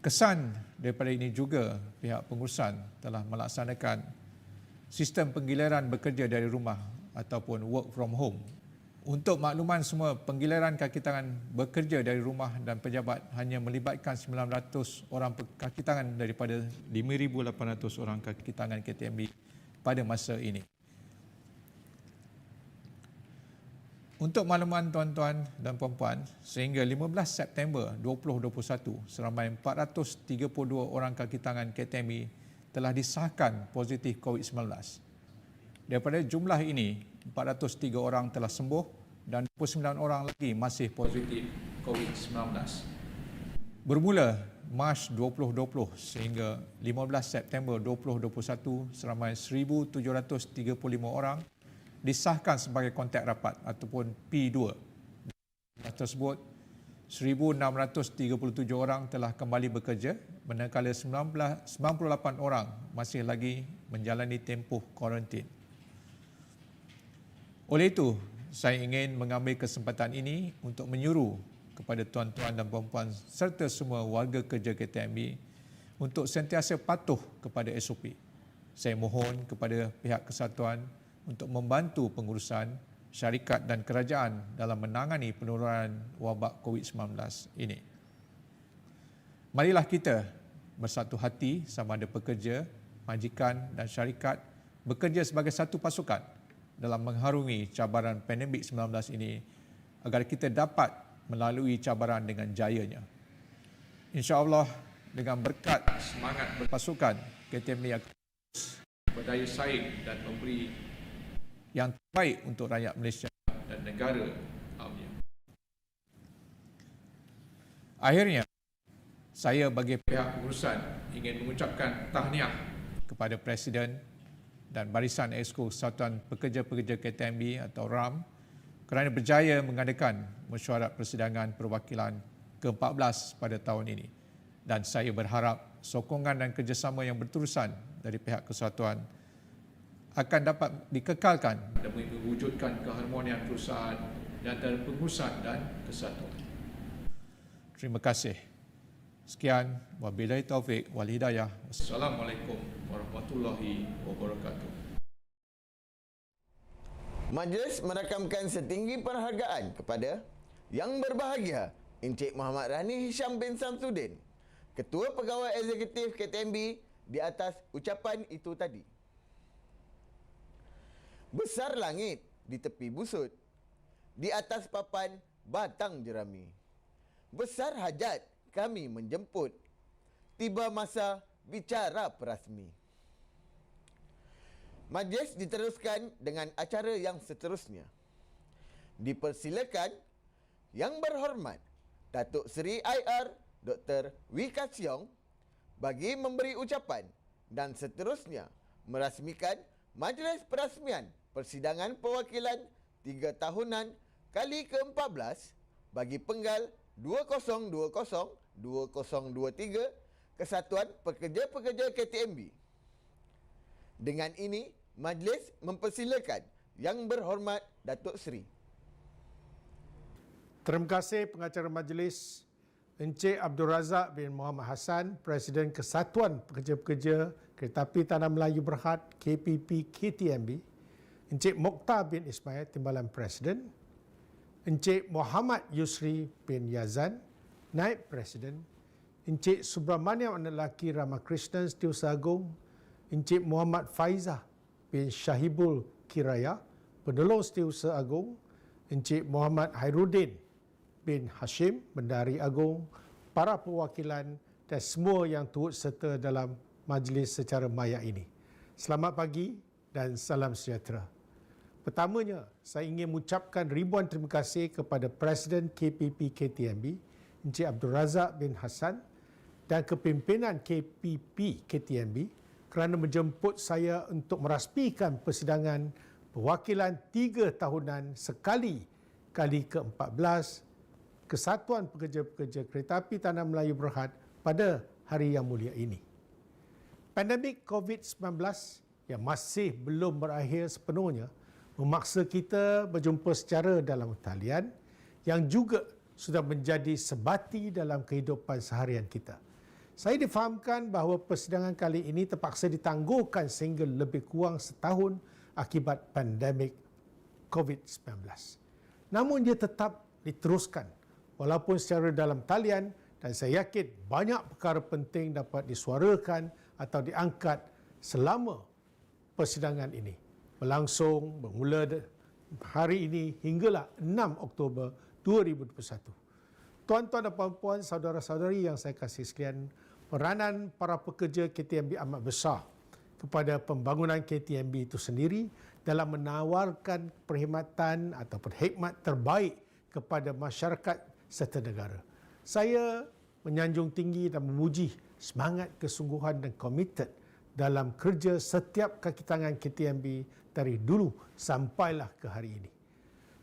Kesan daripada ini juga pihak pengurusan telah melaksanakan sistem penggiliran bekerja dari rumah ataupun work from home. Untuk makluman semua, penggiliran kaki tangan bekerja dari rumah dan pejabat hanya melibatkan 900 orang kaki tangan daripada 5,800 orang kaki tangan KTMB pada masa ini. Untuk makluman tuan-tuan dan puan-puan, sehingga 15 September 2021, seramai 432 orang kaki tangan KTMB telah disahkan positif COVID-19. Daripada jumlah ini, 403 orang telah sembuh dan 29 orang lagi masih positif COVID-19. Bermula Mac 2020 sehingga 15 September 2021, seramai 1,735 orang disahkan sebagai kontak rapat ataupun P2. Tersebut, 1,637 orang telah kembali bekerja, manakala 98 orang masih lagi menjalani tempoh kuarantin. Oleh itu, saya ingin mengambil kesempatan ini untuk menyuruh kepada tuan-tuan dan puan-puan serta semua warga kerja KTMB untuk sentiasa patuh kepada SOP. Saya mohon kepada pihak kesatuan untuk membantu pengurusan syarikat dan kerajaan dalam menangani penurunan wabak COVID-19 ini. Marilah kita bersatu hati sama ada pekerja, majikan dan syarikat bekerja sebagai satu pasukan dalam mengharungi cabaran pandemik 19 ini agar kita dapat melalui cabaran dengan jayanya. InsyaAllah dengan berkat semangat berpasukan, KTMB akan berdaya saing dan memberi yang terbaik untuk rakyat Malaysia dan negara alamnya. Akhirnya, saya bagi pihak pengurusan ingin mengucapkan tahniah kepada Presiden dan Barisan Exco Kesatuan Pekerja-Pekerja KTMB atau RAM kerana berjaya mengadakan mesyuarat persidangan perwakilan ke-14 pada tahun ini. Dan saya berharap sokongan dan kerjasama yang berterusan dari pihak kesatuan akan dapat dikekalkan demi mewujudkan keharmonian perusahaan di antara pengurusan dan kesatuan. Terima kasih. Sekian, wabillahi taufik wal hidayah. Wassalamualaikum warahmatullahi wabarakatuh. Majlis merakamkan setinggi penghargaan kepada Yang Berbahagia Encik Muhammad Rani Hisham bin Samsudin, Ketua Pegawai Eksekutif KTMB, di atas ucapan itu tadi. Besar langit di tepi busut, di atas papan batang jerami. Besar hajat kami menjemput, tiba masa bicara perasmi. Majlis diteruskan dengan acara yang seterusnya. Dipersilakan Yang Berhormat Datuk Seri IR Dr. Wee Ka Siong bagi memberi ucapan dan seterusnya merasmikan Majlis Perasmian Persidangan Perwakilan 3 tahunan kali ke-14 bagi penggal 2020-2023 Kesatuan Pekerja-Pekerja KTMB. Dengan ini, majlis mempersilakan Yang Berhormat Datuk Seri. Terima kasih pengacara majlis Encik Abdul Razak bin Muhammad Hassan, Presiden Kesatuan Pekerja-Pekerja Keretapi Tanah Melayu Berhad KPP KTMB, Encik Mokhtar bin Ismail, Timbalan Presiden, Encik Muhammad Yusri bin Yazan, Naib Presiden, Encik Subramaniam Anak Lelaki Ramakrishnan, Setiausaha Agung, Encik Muhammad Faizah bin Syahibul Kiraya, Penolong Setiausaha Agung, Encik Muhammad Hairuddin bin Hashim, Bendahari Agung, para perwakilan dan semua yang turut serta dalam majlis secara maya ini. Selamat pagi dan salam sejahtera. Pertamanya, saya ingin mengucapkan ribuan terima kasih kepada Presiden KPP KTMB, Encik Abdul Razak bin Hassan dan kepimpinan KPP KTMB kerana menjemput saya untuk merasmikan persidangan perwakilan 3 tahunan sekali kali ke-14 Kesatuan Pekerja-Pekerja Keretapi Tanah Melayu Berhad pada hari yang mulia ini. Pandemik COVID-19 yang masih belum berakhir sepenuhnya memaksa kita berjumpa secara dalam talian yang juga sudah menjadi sebati dalam kehidupan seharian kita. Saya difahamkan bahawa persidangan kali ini terpaksa ditangguhkan sehingga lebih kurang setahun akibat pandemik COVID-19. Namun dia tetap diteruskan walaupun secara dalam talian, dan saya yakin banyak perkara penting dapat disuarakan atau diangkat selama persidangan ini berlangsung bermula hari ini hinggalah 6 Oktober 2021. Tuan-tuan dan puan-puan, saudara-saudari yang saya kasih sekalian, peranan para pekerja KTMB amat besar kepada pembangunan KTMB itu sendiri dalam menawarkan perkhidmatan ataupun hikmat terbaik kepada masyarakat serta negara. Saya menyanjung tinggi dan memuji semangat, kesungguhan dan komited dalam kerja setiap kaki tangan KTMB dari dulu sampailah ke hari ini.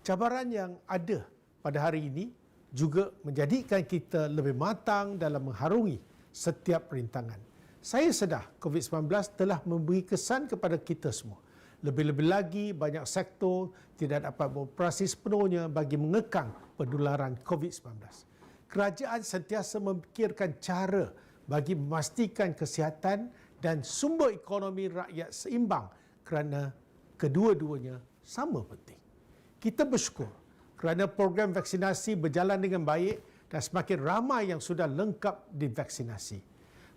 Cabaran yang ada pada hari ini juga menjadikan kita lebih matang dalam mengharungi setiap rintangan. Saya sedar COVID-19 telah memberi kesan kepada kita semua. Lebih-lebih lagi, banyak sektor tidak dapat beroperasi sepenuhnya bagi mengekang penularan COVID-19. Kerajaan sentiasa memikirkan cara bagi memastikan kesihatan dan sumber ekonomi rakyat seimbang kerana kedua-duanya sama penting. Kita bersyukur kerana program vaksinasi berjalan dengan baik dan semakin ramai yang sudah lengkap divaksinasi.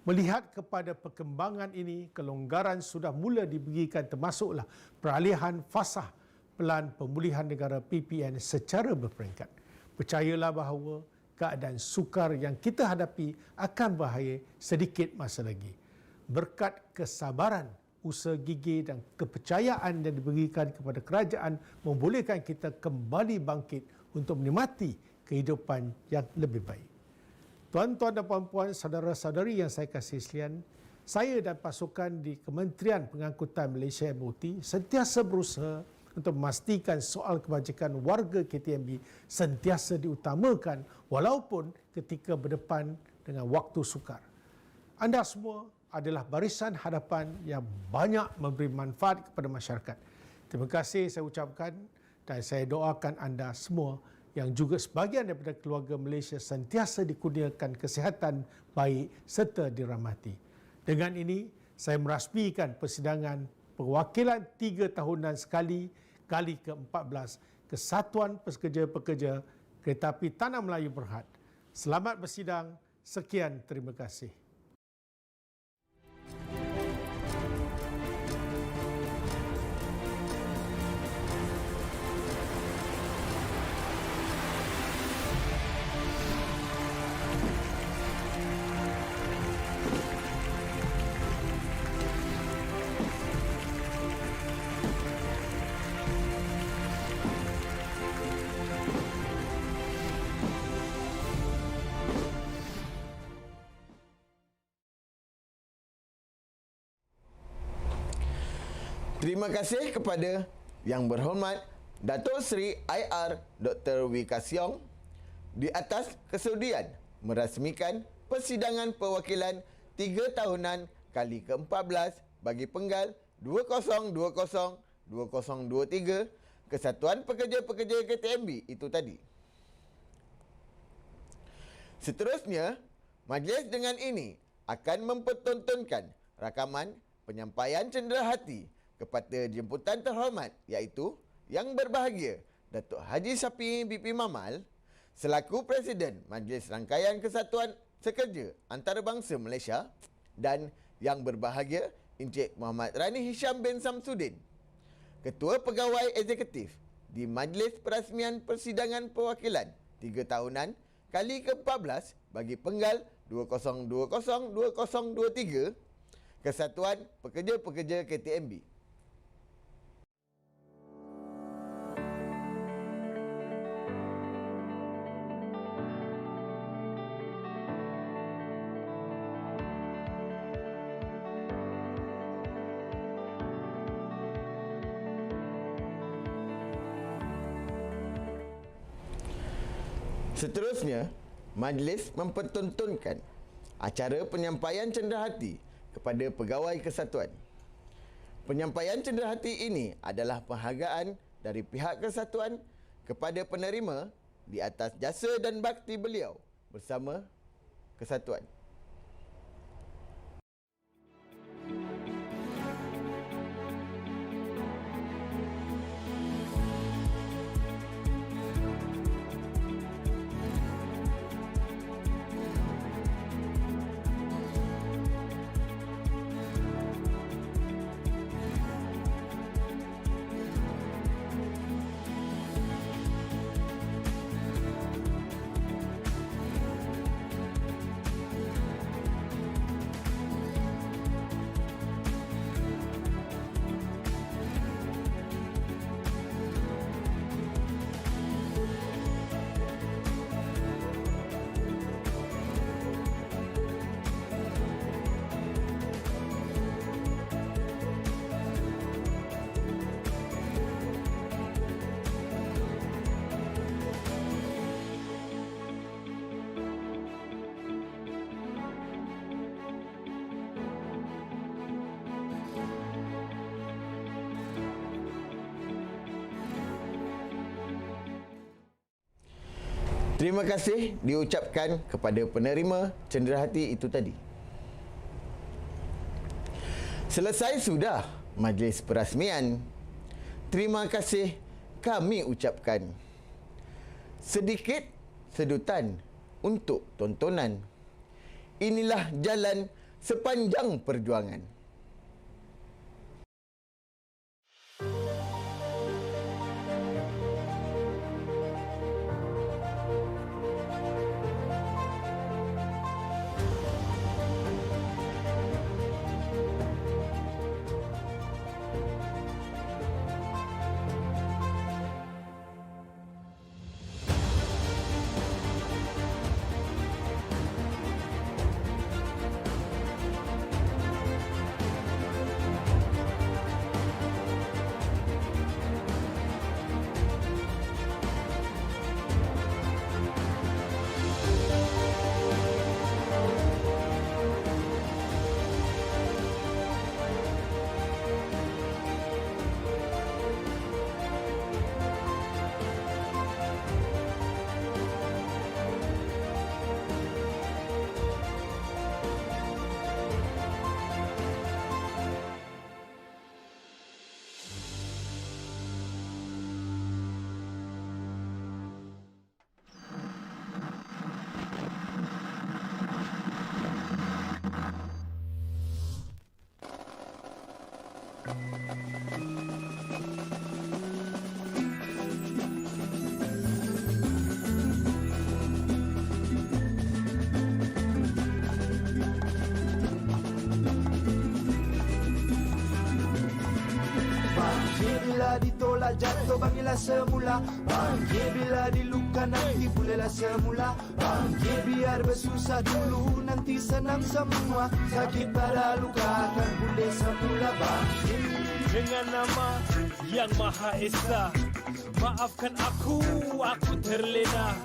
Melihat kepada perkembangan ini, kelonggaran sudah mula diberikan termasuklah peralihan fasah Pelan Pemulihan Negara PPN secara berperingkat. Percayalah bahawa keadaan sukar yang kita hadapi akan berakhir sedikit masa lagi. Berkat kesabaran, usaha gigih dan kepercayaan yang diberikan kepada kerajaan membolehkan kita kembali bangkit untuk menikmati kehidupan yang lebih baik. Tuan-tuan dan puan-puan, saudara-saudari yang saya kasih sekalian, saya dan pasukan di Kementerian Pengangkutan Malaysia MOT sentiasa berusaha untuk memastikan soal kebajikan warga KTMB sentiasa diutamakan walaupun ketika berdepan dengan waktu sukar. Anda semua adalah barisan hadapan yang banyak memberi manfaat kepada masyarakat. Terima kasih saya ucapkan dan saya doakan anda semua yang juga sebahagian daripada keluarga Malaysia sentiasa dikurniakan kesihatan baik serta dirahmati. Dengan ini, saya merasmikan persidangan perwakilan 3 tahunan sekali kali ke-14 Kesatuan Pekerja-Pekerja Keretapi Tanah Melayu Berhad. Selamat bersidang. Sekian, terima kasih. Terima kasih kepada Yang Berhormat Datuk Seri IR Dr. Wee Ka Siong di atas kesudian merasmikan persidangan perwakilan 3 tahunan kali ke-14 bagi penggal 2020-2023 Kesatuan Pekerja-Pekerja KTMB itu tadi. Seterusnya, majlis dengan ini akan mempertontonkan rakaman penyampaian cenderahati kepada jemputan terhormat iaitu Yang Berbahagia Datuk Haji Shafie BP Mamal selaku Presiden Majlis Rangkaian Kesatuan Sekerja Antarabangsa Malaysia dan Yang Berbahagia Encik Muhammad Rani Hisham bin Samsudin, Ketua Pegawai Eksekutif di Majlis Perasmian Persidangan Perwakilan 3 tahunan kali ke-14 bagi penggal 2020-2023 Kesatuan Pekerja-Pekerja KTMB. Seterusnya, majlis mempertontonkan acara penyampaian cenderahati kepada pegawai kesatuan. Penyampaian cenderahati ini adalah penghargaan dari pihak kesatuan kepada penerima di atas jasa dan bakti beliau bersama kesatuan. Terima kasih diucapkan kepada penerima cenderahati itu tadi. Selesai sudah majlis perasmian. Terima kasih kami ucapkan. Sedikit sedutan untuk tontonan. Inilah jalan sepanjang perjuangan. Bila ditolak jatuh bagilah semula. Bangkit bila diluka nanti pulihlah semula. Bangkit biar bersusah dulu nanti senang semua. Sakit pada luka akan pulih semula. Bangkit. dengan nama Yang Maha Esa. Maafkan aku terlena.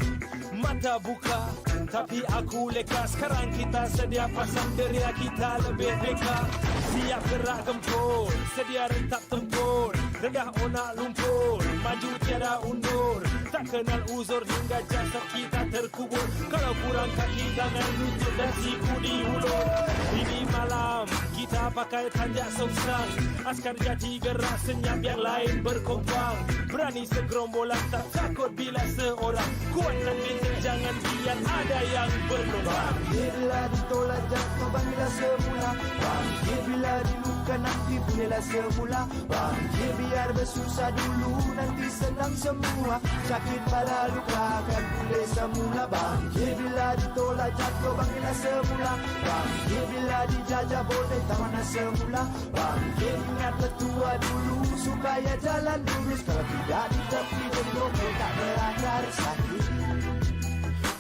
Mata buka, tapi aku leka. Sekarang kita sedia pasang deria, kita lebih beka. Siap gerak gempur, sedia rentak tempur. Rendah onak lumpur, maju tiada undur. Tak kenal uzur hingga jasad kita terkubur. Kalau kurang kaki, tangan, lutut dan siku diulur. Ini malam, kita pakai tanjak songsang. Askar jati gerak senyap, yang lain berkompang. Berani segerombolan, tak takut bila seorang. Kuatkan bintang, jangan biar ada yang berlubang. Bila ditolak jatuh, bangkitlah semula. Bangkit bila diluka, nanti pulihlah semula. Bangkit biar bersusah dulu, nanti senang semua. Sakit pada luka akan pulih semula. Bangkit bila ditolak jatuh, bangkitlah semula. Bangkit bila dijajah, boleh tak mana semula. Bangkit ingat petua dulu, supaya jalan lurus. Kalau tidak di tepi jemput, tak berakar sakit.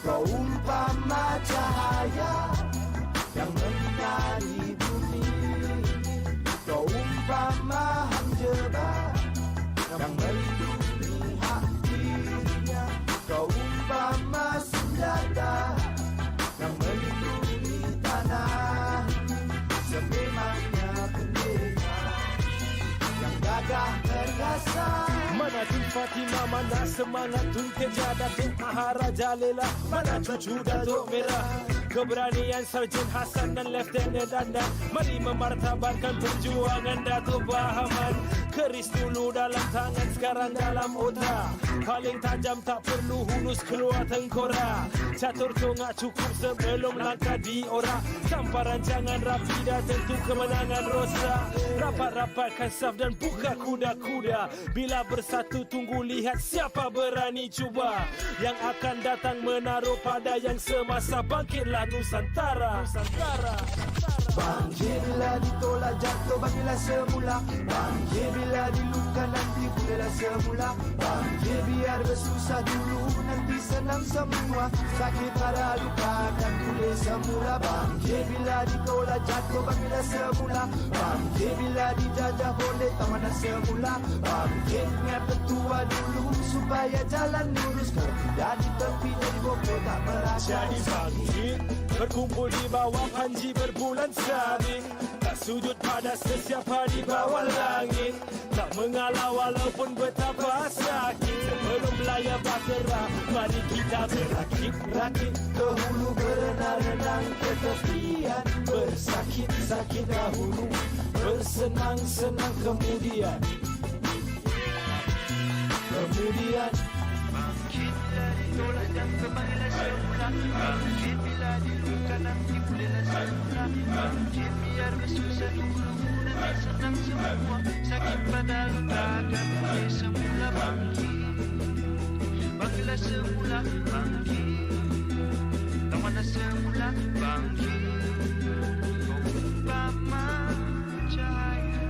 Kau umpama cahaya yang menyinari bumi. Kau umpama hanjebak yang melindungi hatinya. Kau umpama senjata yang melindungi tanah. Sememangnya bendera yang gagah perkasa. Mana Tun Fatimah, mana semangat Tun Teja, Datuk Maharaja Lela, mana cucu Datuk Merah. Keberanian Sarjan Hasan dan Lieutenant Dandan, mari memartabatkan perjuangan Datuk Bahaman. Keris dulu dalam tangan, sekarang dalam otak. Paling tajam tak perlu hulus keluar tengkorak. Catur tongak cukup sebelum langkah diorak. Tamparan jangan rapi dah tentu kemenangan rosak. Rapat-rapatkan saf dan buka kuda-kuda. Bila bersatu tunggu lihat siapa berani cuba. Yang akan datang menaruh pada yang semasa. Bangkitlah Nusantara. Bangkit bila ditolak jatuh, bangkitlah semula. Bangkit bila diluka, nanti pulihlah semula. Bangkit biar bersusah dulu, nanti senang semua. Sakit pada luka akan pulih semula. Bangkit bila ditolak jatuh, bangkitlah semula. Bangkit bila dijajah, boleh tak mana semula. Bangkit ingat petua dulu, supaya jalan lurus. Kalau tidak di tepi jadi bokor tak berakar. Jadi bangkit, berkumpul di bawah panji berbulan sabit. Tak sujud pada sesiapa di bawah langit. Tak mengalah walaupun betapa sakit. Sebelum belayar bergerak, mari kita berakit-rakit. Ke hulu berenang-renang ke tepian. Bersakit-sakit dahulu, bersenang-senang kemudian. Bangkit bila ditolak jatuh, bangkitlah semula. Bangkit bila diluka, nanti pulihlah semula. Bangkit biar bersusah dulu, nanti senang semua. Sakit pada luka akan pulih semula. Bangkitlah semula. Bangkit tak mana semula. Bangkit kau umpama cahaya.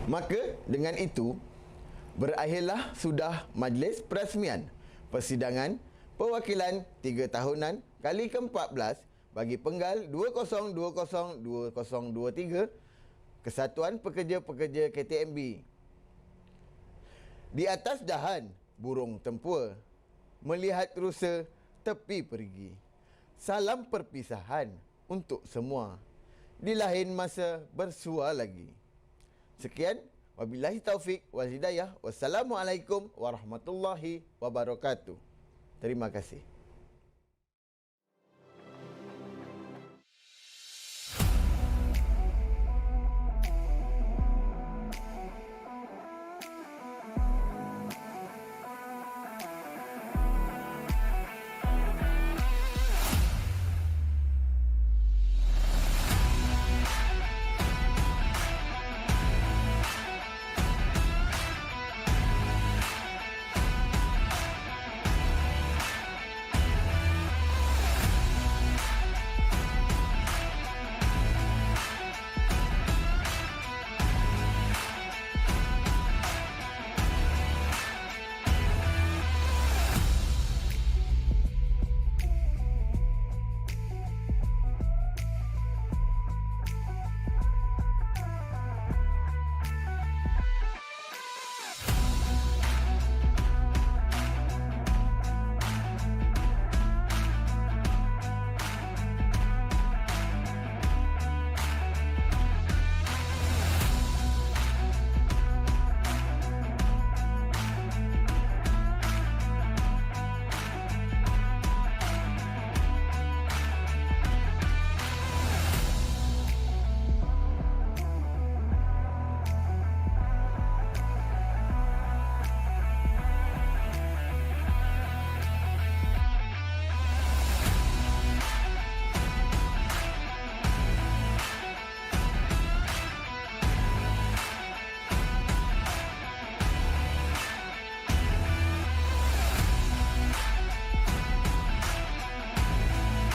Maka dengan itu berakhirlah sudah majlis perasmian persidangan perwakilan 3 tahunan kali ke-14 bagi penggal 2020-2023 Kesatuan Pekerja-Pekerja KTMB. Di atas dahan burung tempua melihat rusa tepi pergi. Salam perpisahan untuk semua. Di lain masa bersua lagi. Sekian, wabillahi taufik wal hidayah. Wassalamualaikum warahmatullahi wabarakatuh. Terima kasih.